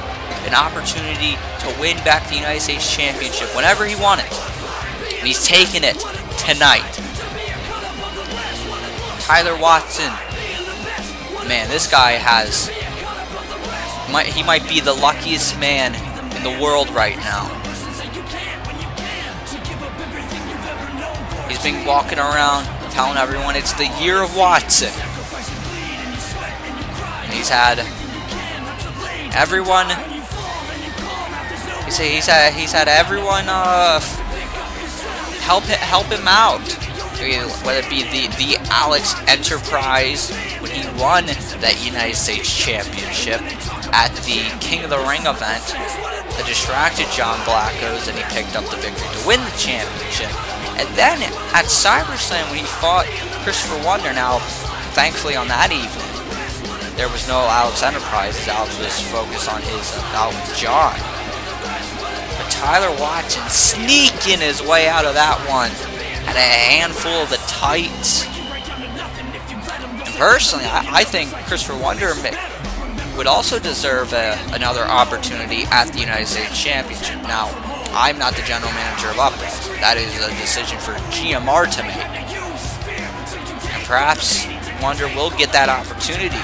an opportunity to win back the United States Championship whenever he wanted. And he's taking it tonight. Tyler Watson. Man, this guy he might be the luckiest man in the world right now. He's been walking around telling everyone it's the year of Watson. And he's had everyone He's had everyone help him out, whether it be the Alex Enterprise when he won that United States Championship at the King of the Ring event that distracted John Blackos and he picked up the victory to win the championship. And then at Cyberslam when he fought Christopher Wonder. Now, thankfully on that evening there was no Alex Enterprise, as Alex was focused on his bout with John. But Tyler Watson sneaking his way out of that one. Had a handful of the tights. And personally, I think Christopher Wonder would also deserve another opportunity at the United States Championship. Now, I'm not the general manager of Uprising. That is a decision for GMR to make. And perhaps Wonder will get that opportunity.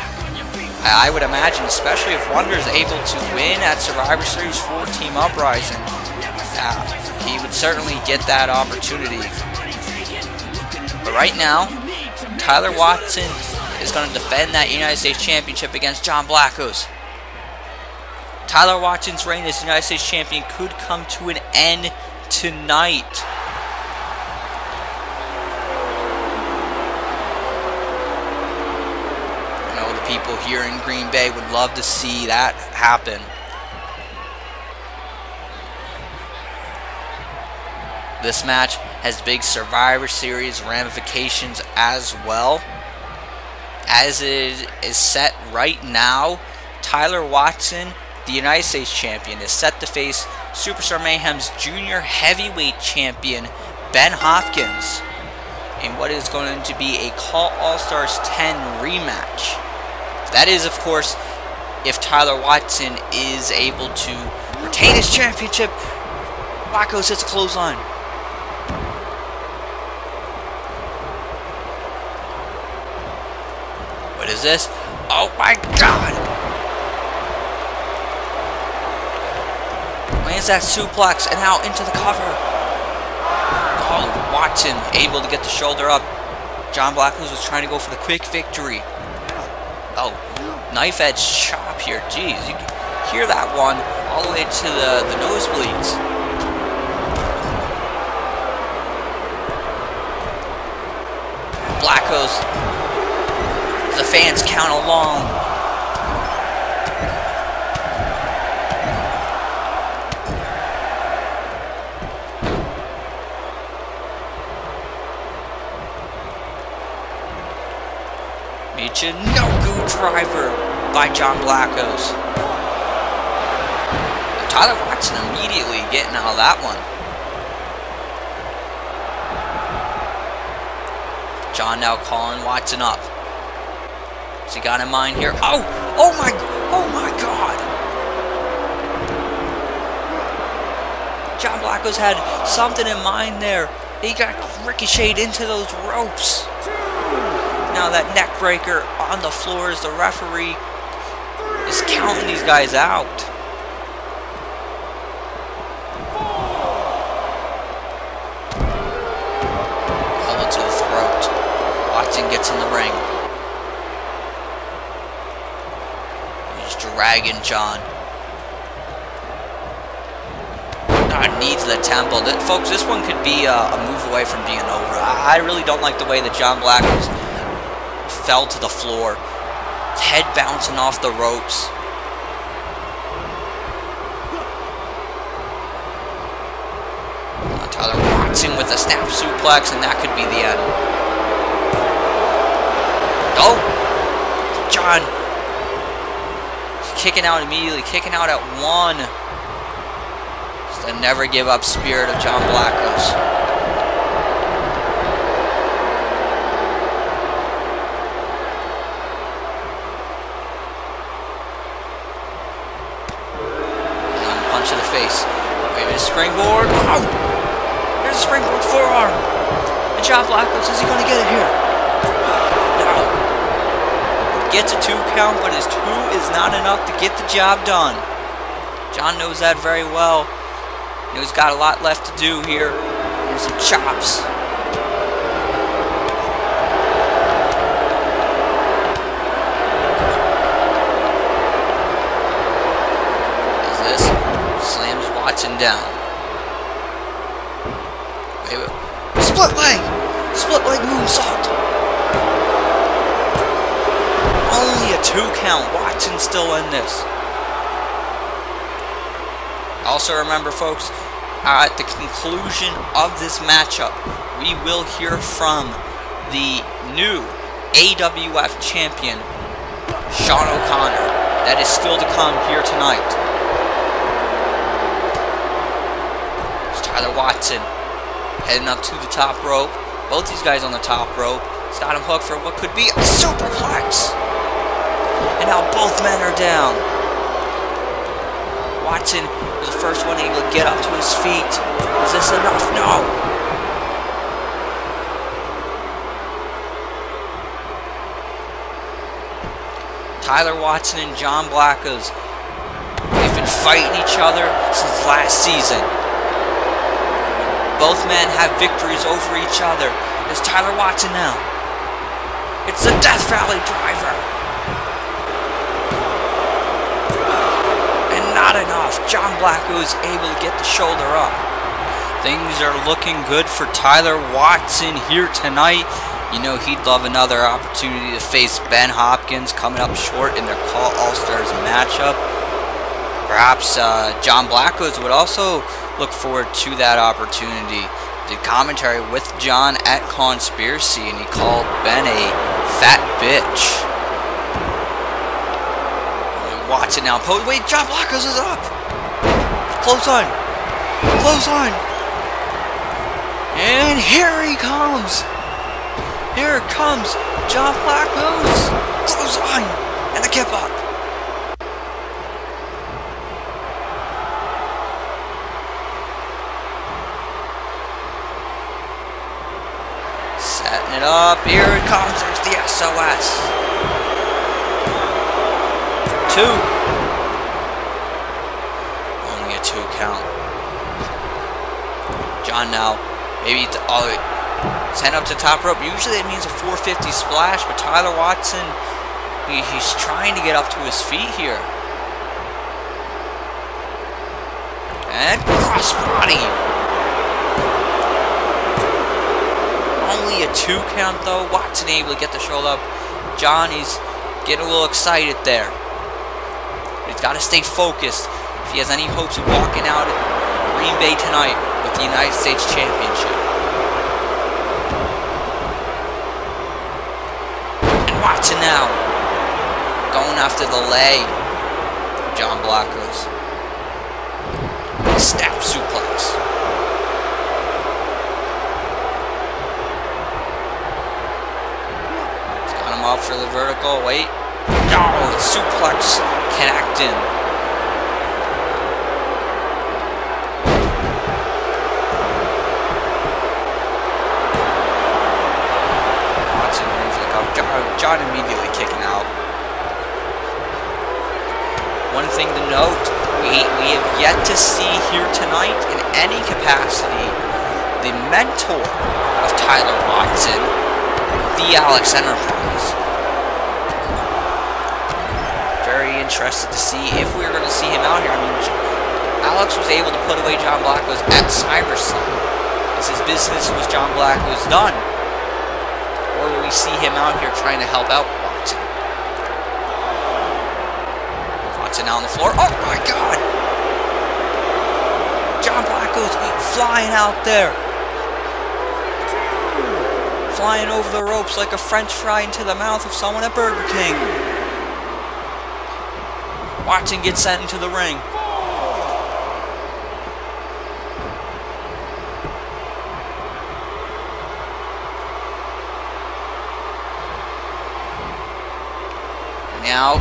I would imagine, especially if Wonder is able to win at Survivor Series 4 Team Uprising, he would certainly get that opportunity. But right now, Tyler Watson is going to defend that United States Championship against John Blackos. Tyler Watson's reign as United States Champion could come to an end tonight. People here in Green Bay would love to see that happen. This match has big Survivor Series ramifications as well. As it is set right now, Tyler Watson, the United States Champion, is set to face Superstar Mayhem's Junior Heavyweight Champion, Ben Hopkins, in what is going to be a Call All-Stars 10 rematch. That is, of course, if Tyler Watson is able to retain his championship. Blackos hits a clothesline. What is this? Oh my God! Lands that suplex and now into the cover. Oh, Watson able to get the shoulder up. John Blackos was trying to go for the quick victory. Oh, knife edge chop here. Jeez, you can hear that one all the way to the nosebleeds. Blackos, the fans count along. Michinoku driver by John Blackos. Tyler Watson immediately getting out of that one. John now calling Watson up. What's he got in mind here? Oh my God. John Blackos had something in mind there. He got ricocheted into those ropes. Now that neck breaker on the floor as the referee is counting these guys out. Elbow to the throat. Watson gets in the ring. He's dragging John. Needs the temple. Folks, this one could be a move away from being over. I really don't like the way that John Blackos fell to the floor. His head bouncing off the ropes. Tyler Watson with a snap suplex, and that could be the end. Oh! John kicking out immediately, kicking out at one. The never give up spirit of John Blackos. Punch to the face. Wait a minute, springboard. Oh! There's a springboard forearm. And John Blackos, is he going to get it here? No. Gets a 2 count, but his 2 is not enough to get the job done. John knows that very well. He's got a lot left to do here. Here's some chops. Is this? Slams Watson down. Wait. Split leg! Split leg moonsault. Only a 2 count. Watson's still in this. Also remember, folks, at the conclusion of this matchup, we will hear from the new AWF Champion, Shawn O'Connor. That is still to come here tonight. It's Tyler Watson heading up to the top rope. Both these guys on the top rope. He's got him hooked for what could be a superplex. And now both men are down. Watson was the first one able to get up to his feet. Is this enough? No. Tyler Watson and John Blackos, they've been fighting each other since last season. Both men have victories over each other. There's Tyler Watson now. It's the Death Valley Driver. Not enough. John Blackos able to get the shoulder up. Things are looking good for Tyler Watson here tonight. You know he'd love another opportunity to face Ben Hopkins coming up short in their Call All-Stars matchup. Perhaps John Blackos would also look forward to that opportunity. Did commentary with John at Conspiracy, and he called Ben a fat bitch. Watson now pose. Wait, John Blackos is up. Close on. Close on. And here he comes. Here comes John Blackos. Close on. And a kip up. Setting it up. Here it comes. There's the SOS. 2. Only a 2 count. John now, maybe send up to top rope. Usually it means a 450 splash, but Tyler Watson, he's trying to get up to his feet here. And crossbody. Only a 2 count though. Watson able to get the shoulder up. John, he's getting a little excited there. He's got to stay focused if he has any hopes of walking out at Green Bay tonight with the United States Championship. And Watson now going after the leg. John Blackos. Snap suplex. up for the vertical. Wait. No, the suplex connecting. Watson going for the cover. John immediately kicking out. One thing to note, we have yet to see here tonight in any capacity the mentor of Tyler Watson, the Alex Enterprise. Very interested to see if we're going to see him out here. I mean, Alex was able to put away John Blackos at Cyberslam, as his business was John Blackos done. Or will we see him out here trying to help out Watson? Watson out on the floor. Oh my God! John Blackos flying out there. Flying over the ropes like a French fry into the mouth of someone at Burger King. Watson gets sent into the ring. Now,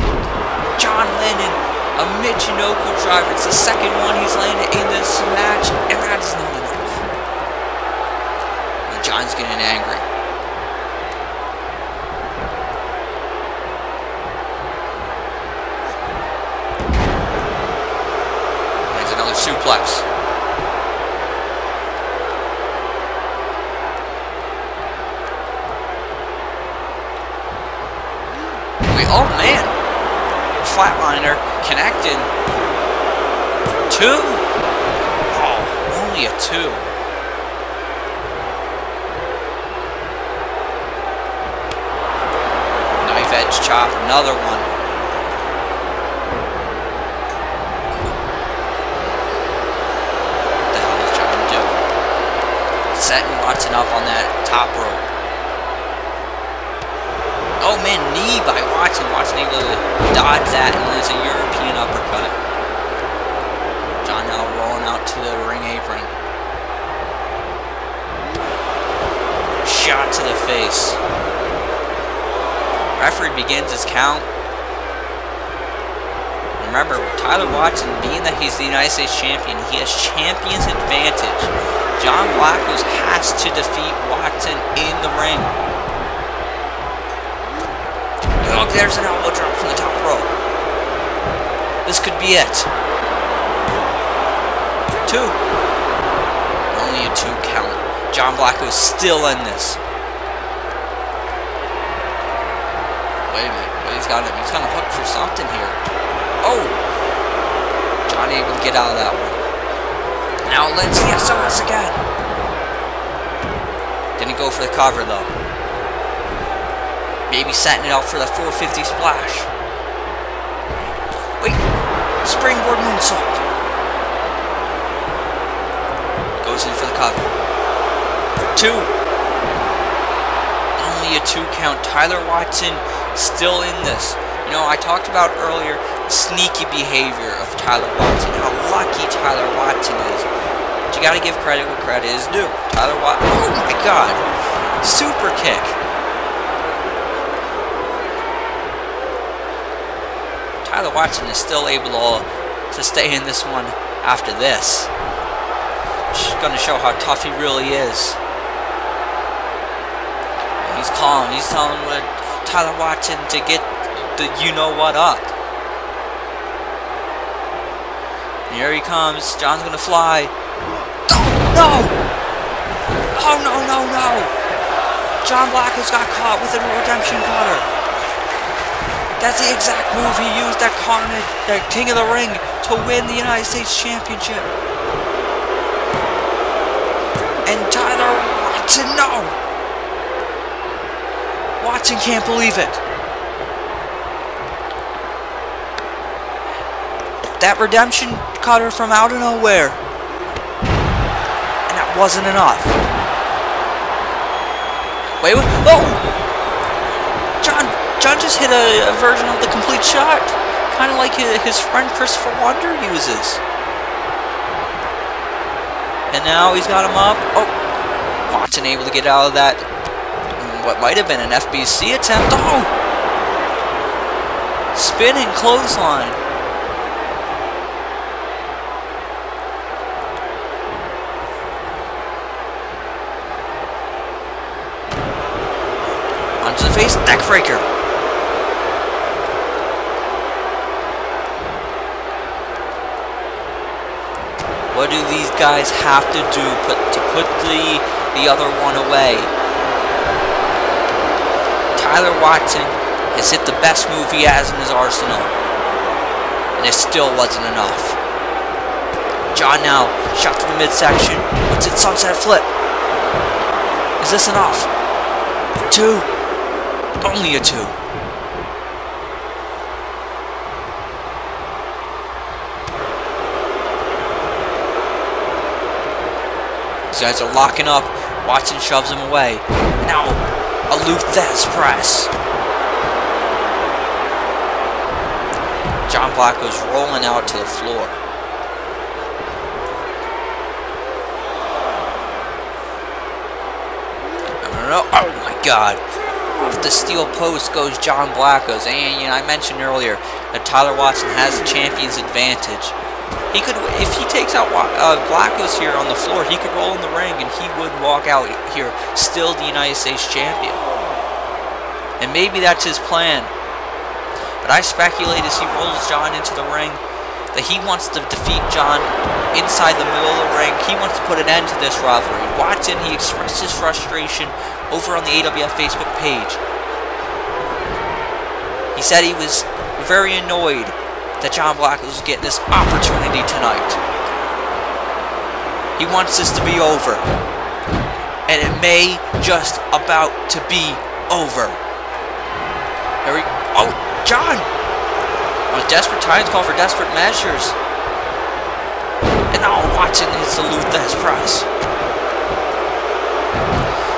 John Lennon, a Michinoku driver. It's the second one he's landed in this match, and that is not enough. And John's getting angry. There's another suplex. Oh man, flatliner connecting. 2? Oh, only a 2. Knife edge chop, another one. What the hell is John doing? Setting Watson up on that top rope. Oh man, knee by Watson. Watson able to dodge that, and there's a European uppercut. John now rolling out to the ring apron. Shot to the face. Referee begins his count. Remember, Tyler Watson, being that he's the United States champion, he has champion's advantage. John Blackos has to defeat Watson in the ring. Look, there's an elbow drop from the top rope. This could be it. 2. Only a 2 count. John Blackos still in this. Wait a minute. He's got him hooked for something here. Oh! John able to get out of that one. Now Lindsay SOS again. Didn't go for the cover though. Maybe setting it up for the 450 splash. Wait. Springboard moonsault. Goes in for the cover. 2. Only a 2 count. Tyler Watson still in this. You know, I talked about earlier the sneaky behavior of Tyler Watson. How lucky Tyler Watson is. But you gotta give credit where credit is due. Tyler Watson. Oh my God. Super kick. Tyler Watson is still able to stay in this one after this. Just going to show how tough he really is. He's calling. He's telling Tyler Watson to get the you-know-what up. And here he comes. John's going to fly. Oh, no! Oh, no, no, no! John Blackos got caught with a redemption cutter. That's the exact move he used at Kronik, the King of the Ring, to win the United States Championship. And Tyler Watson, no! Watson can't believe it. That redemption cutter from out of nowhere. And that wasn't enough. Wait, oh! John just hit a version of the complete shot, kind of like his friend Christopher Wonder uses. And now he's got him up. Oh, Watson able to get out of that what might have been an FBC attempt. Oh! Spinning clothesline. Onto the face, neckbreaker. What do these guys have to do to put the other one away? Tyler Watson has hit the best move he has in his arsenal, and it still wasn't enough. John now, shot to the midsection. What's it? Sunset flip. Is this enough? 2. Only a 2. These guys are locking up. Watson shoves him away. Now, a Luthez press. John Blackos rolling out to the floor. No. Oh my God. Off the steel post goes John Blackos. And I mentioned earlier that Tyler Watson has the champion's advantage. He could, if he takes out Blackos here on the floor, he could roll in the ring and he would walk out here still the United States champion. And maybe that's his plan. But I speculate as he rolls John into the ring that he wants to defeat John inside the middle of the ring. He wants to put an end to this rivalry. Watson, he expressed his frustration over on the AWF Facebook page. He said he was very annoyed that John Blackos was getting this opportunity tonight. He wants this to be over. And it may just about to be over. Oh, John! On desperate times call for desperate measures. And now Watson hits the Luthez press.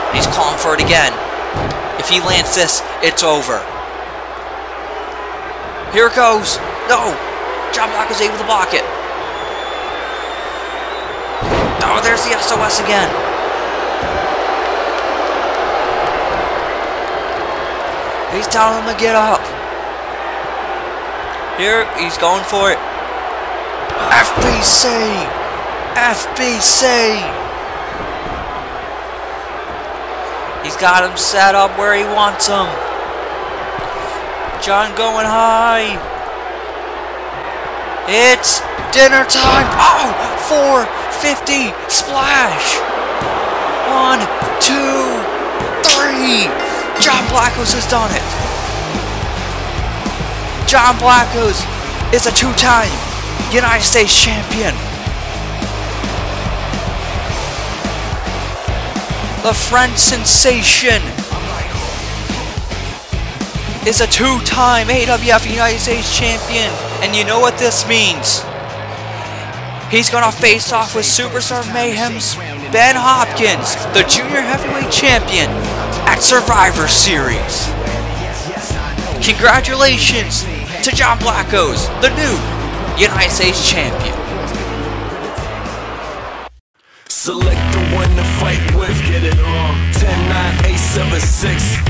And he's calling for it again. If he lands this, it's over. Here it goes. No! John Blackos able to block it. Oh, there's the SOS again. He's telling him to get up. Here, he's going for it. FBC! FBC! He's got him set up where he wants him. John going high. It's dinner time. Oh, 450 splash. 1, 2, 3. John Blackos has done it. John Blackos is a 2-time United States champion. The French sensation is a 2-time AWF United States champion. And you know what this means? He's gonna face off with Superstar Mayhem's Ben Hopkins, the junior heavyweight champion, at Survivor Series. Congratulations to John Blackos, the new United States champion. Select the one to fight with, get it on. 10-9-8-7-6.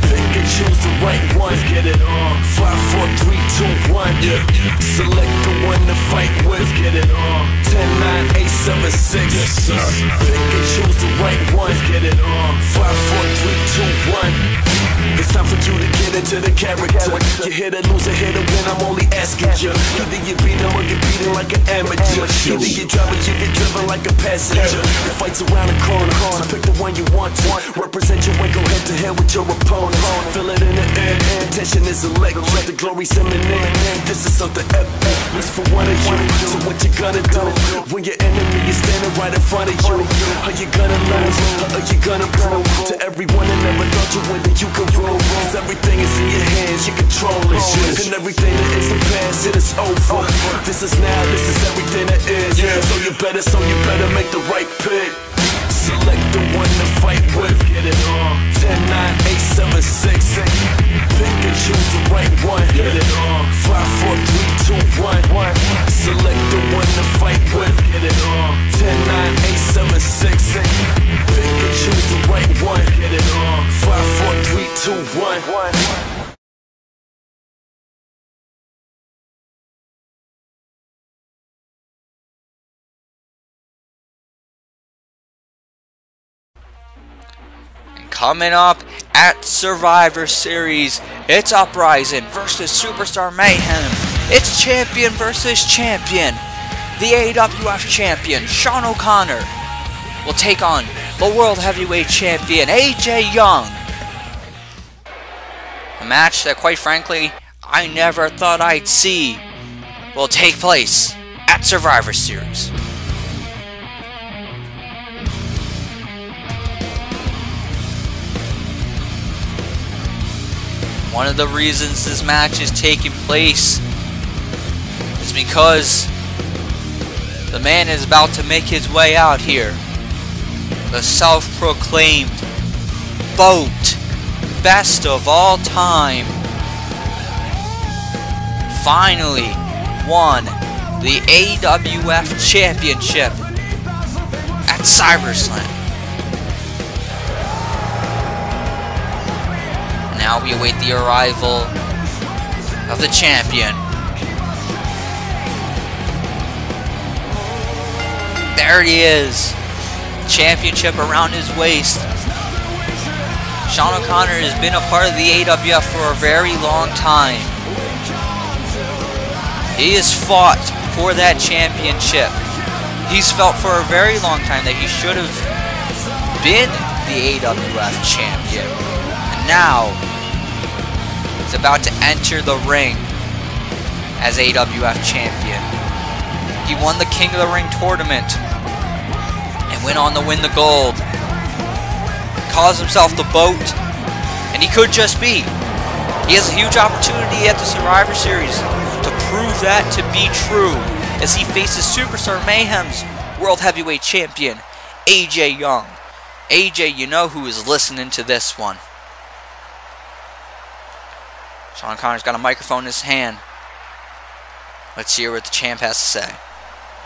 Pick and choose the right one, get it on. 5-4-3-2-1, yeah. Select the one to fight with, get it on. 10-9-8-7-6. Yes, sir. Pick and choose the right one, get it on. 5-4-3-2-1. It's time for you to get into the character. You hit or lose or hit or win, I'm only asking you. Either you beat him or you beat him like an amateur. Either you drive or you get driven like a passenger. The fight's around the corner, so pick the one you want to. Represent your way, go head to head with your opponent. Feel it in the air, tension is electric. The glory's imminent. This is something epic, it's for one of you. So what you gonna do when your enemy is standing right in front of you? Are you gonna lose or are you gonna prove to everyone that never thought you win that you can rule? Cause everything is in your hands, you control it. And everything that is the past, it is over. This is now, this is everything that is. So you better make the right pick. Select the one to fight with, get it on. 10-9-8-7-6. Pick and choose the right one, get it on. 5-4-3-2-1. Select the one to fight with, get it on. 10-9-8-7-6. Pick and choose the right one, get it on. 5-4-3-2-1. Coming up at Survivor Series, it's Uprising versus Superstar Mayhem. It's champion versus champion. The AWF Champion, Shawn O'Connor, will take on the World Heavyweight Champion, AJ Young. A match that, quite frankly, I never thought I'd see will take place at Survivor Series. One of the reasons this match is taking place is because the man is about to make his way out here. The self-proclaimed BOAT best of all time finally won the AWF Championship at Cyberslam. Now we await the arrival of the champion. There he is. Championship around his waist. Shawn O'Connor has been a part of the AWF for a very long time. He has fought for that championship. He's felt for a very long time that he should have been the AWF champion. And now he's about to enter the ring as AWF champion. He won the King of the Ring tournament and went on to win the gold. Calls himself the BOAT, and he could just be. He has a huge opportunity at the Survivor Series to prove that to be true as he faces Superstar Mayhem's World Heavyweight Champion, AJ Young. AJ, you know who is listening to this one. Shawn O'Connor's got a microphone in his hand. Let's hear what the champ has to say.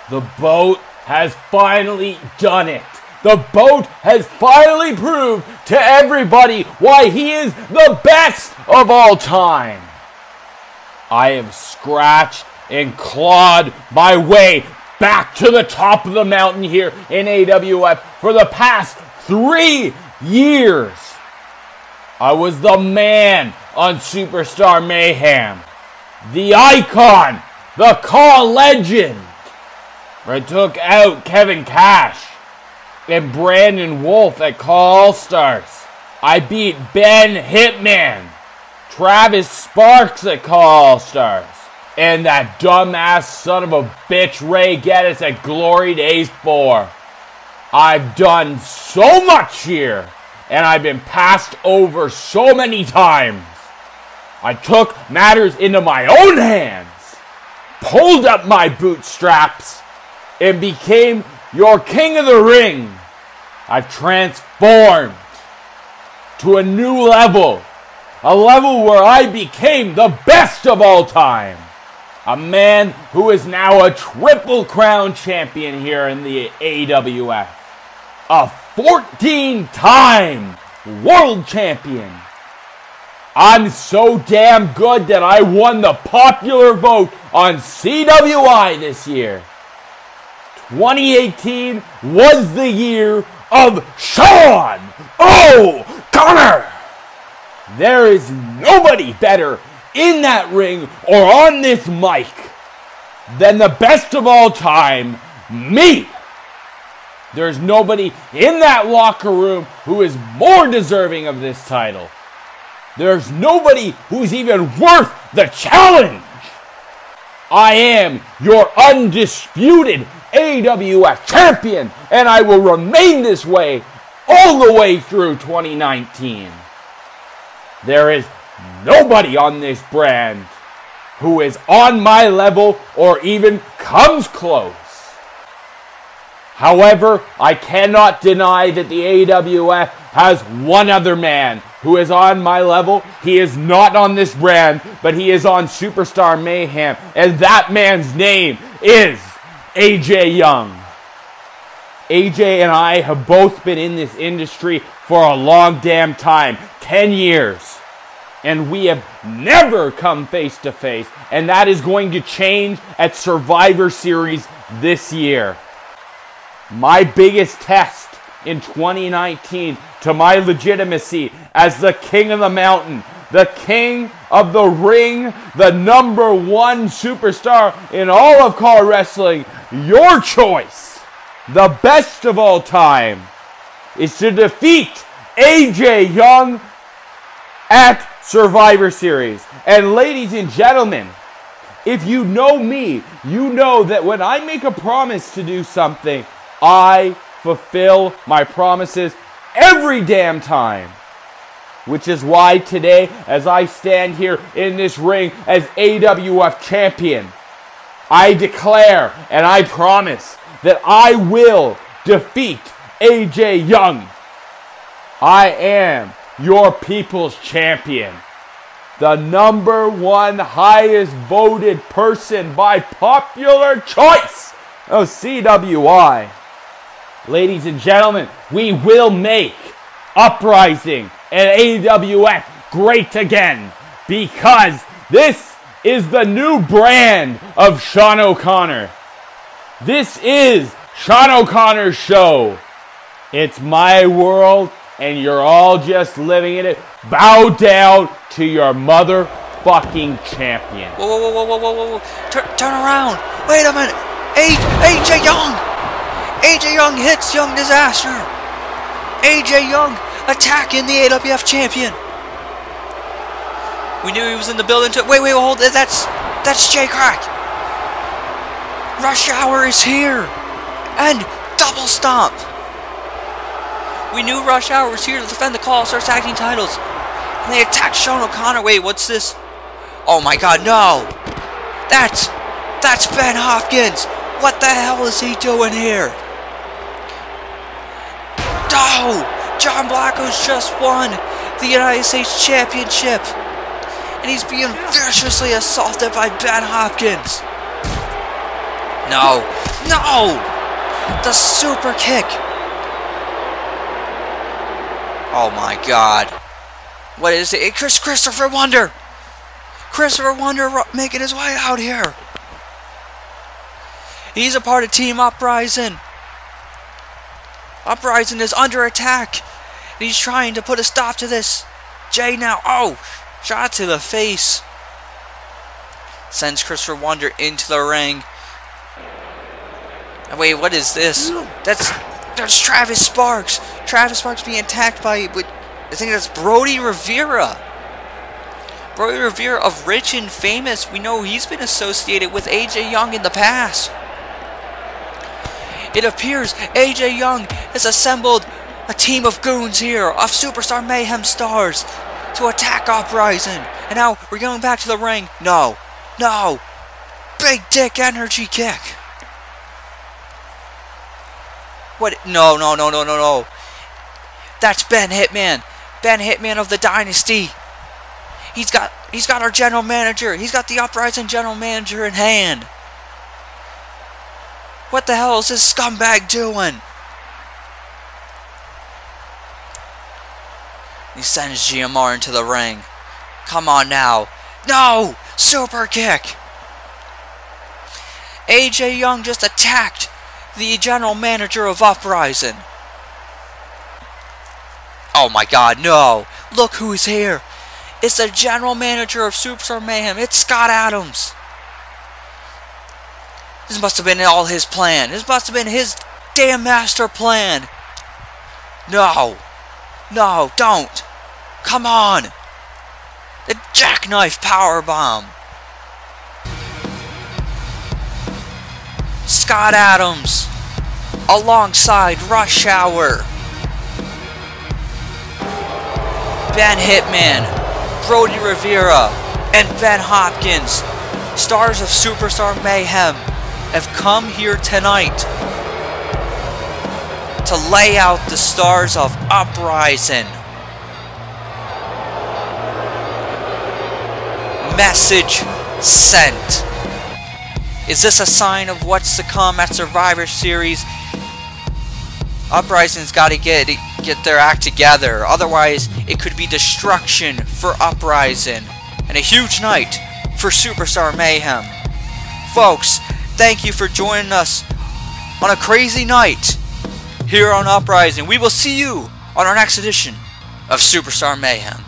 The BOAT has finally done it. The BOAT has finally proved to everybody why he is the best of all time. I have scratched and clawed my way back to the top of the mountain here in AWF for the past 3 years. I was the man on Superstar Mayhem, the icon, the call legend. I took out Kevin Cash and Brandon Wolf at Call All-Stars. I beat Ben Hitman, Travis Sparks at Call All-Stars, and that dumbass son of a bitch Ray Geddes at Glory Days 4. I've done so much here, and I've been passed over so many times. I took matters into my own hands, pulled up my bootstraps, and became your King of the Ring. I've transformed to a new level. A level where I became the best of all time. A man who is now a Triple Crown champion here in the AWF. A 14-time world champion. I'm so damn good that I won the popular vote on CWI this year. 2018 was the year of Shawn O'Connor. There is nobody better in that ring or on this mic than the best of all time, me. There's nobody in that locker room who is more deserving of this title. There's nobody who's even worth the challenge. I am your undisputed AWF champion, and I will remain this way all the way through 2019. There is nobody on this brand who is on my level or even comes close. However, I cannot deny that the AWF has one other man who is on my level. He is not on this brand, but he is on Superstar Mayhem, and that man's name is AJ Young. AJ and I have both been in this industry for a long damn time, 10 years. And we have never come face to face, and that is going to change at Survivor Series this year. My biggest test in 2019 to my legitimacy as the king of the mountain, the king of the ring, the #1 superstar in all of car wrestling. Your choice, the best of all time, is to defeat AJ Young at Survivor Series. And ladies and gentlemen, if you know me, you know that when I make a promise to do something, I fulfill my promises every damn time. Which is why today, as I stand here in this ring as AWF Champion, I declare and I promise that I will defeat AJ Young. I am your people's champion. The #1 highest voted person by popular choice of CWI. Ladies and gentlemen, we will make Uprising and AWF great again, because this is the new brand of Shawn O'Connor. This is Shawn O'Connor's show. It's my world, and you're all just living in it. Bow down to your motherfucking champion. Whoa, whoa, whoa, whoa, whoa, whoa, whoa. Turn around. Wait a minute. AJ Young. AJ Young hits Young Disaster. AJ Young attacking the AWF champion. We knew he was in the building too. Wait, hold. That's Jay Krack. Rush Hour is here. And double stomp. We knew Rush Hour was here to defend the Call Stars Tag Team titles. And they attacked Shawn O'Connor. Wait, what's this? Oh my god, no. That's Ben Hopkins. What the hell is he doing here? No! John Blackos just won the United States Championship. And he's being viciously assaulted by Ben Hopkins. No. The super kick. Oh my god. What is it? It's Christopher Wonder. Christopher Wonder making his way out here. He's a part of Team Uprising. Uprising is under attack. He's trying to put a stop to this. Jay now. Oh, shot to the face. Sends Christopher Wonder into the ring. Wait, what is this? That's Travis Sparks. Travis Sparks being attacked by, I think that's Brody Rivera. Brody Rivera of Rich and Famous. We know he's been associated with AJ Young in the past. It appears AJ Young has assembled a team of goons here, of Superstar Mayhem stars, to attack Uprising. And now we're going back to the ring. No. Big dick energy kick. What? No. That's Ben Hitman. Ben Hitman of the Dynasty. He's got our general manager. He's got the Uprising general manager in hand. What the hell is this scumbag doing? He sends GMR into the ring. Come on now. No! Super kick. AJ Young just attacked the general manager of Uprising. Oh my god, no. Look who's here. It's the general manager of Superstar Mayhem. It's Scott Adams. This must have been all his plan. This must have been his damn master plan. No, don't. Come on. The jackknife powerbomb. Scott Adams alongside Rush Hour. Ben Hitman, Brody Rivera, and Ben Hopkins, stars of Superstar Mayhem, have come here tonight to lay out the stars of Uprising. Message sent. Is this a sign of what's to come at Survivor Series? Uprising's got to get their act together, otherwise it could be destruction for Uprising and a huge night for Superstar Mayhem. Folks, thank you for joining us on a crazy night here on Uprising. We will see you on our next edition of Superstar Mayhem.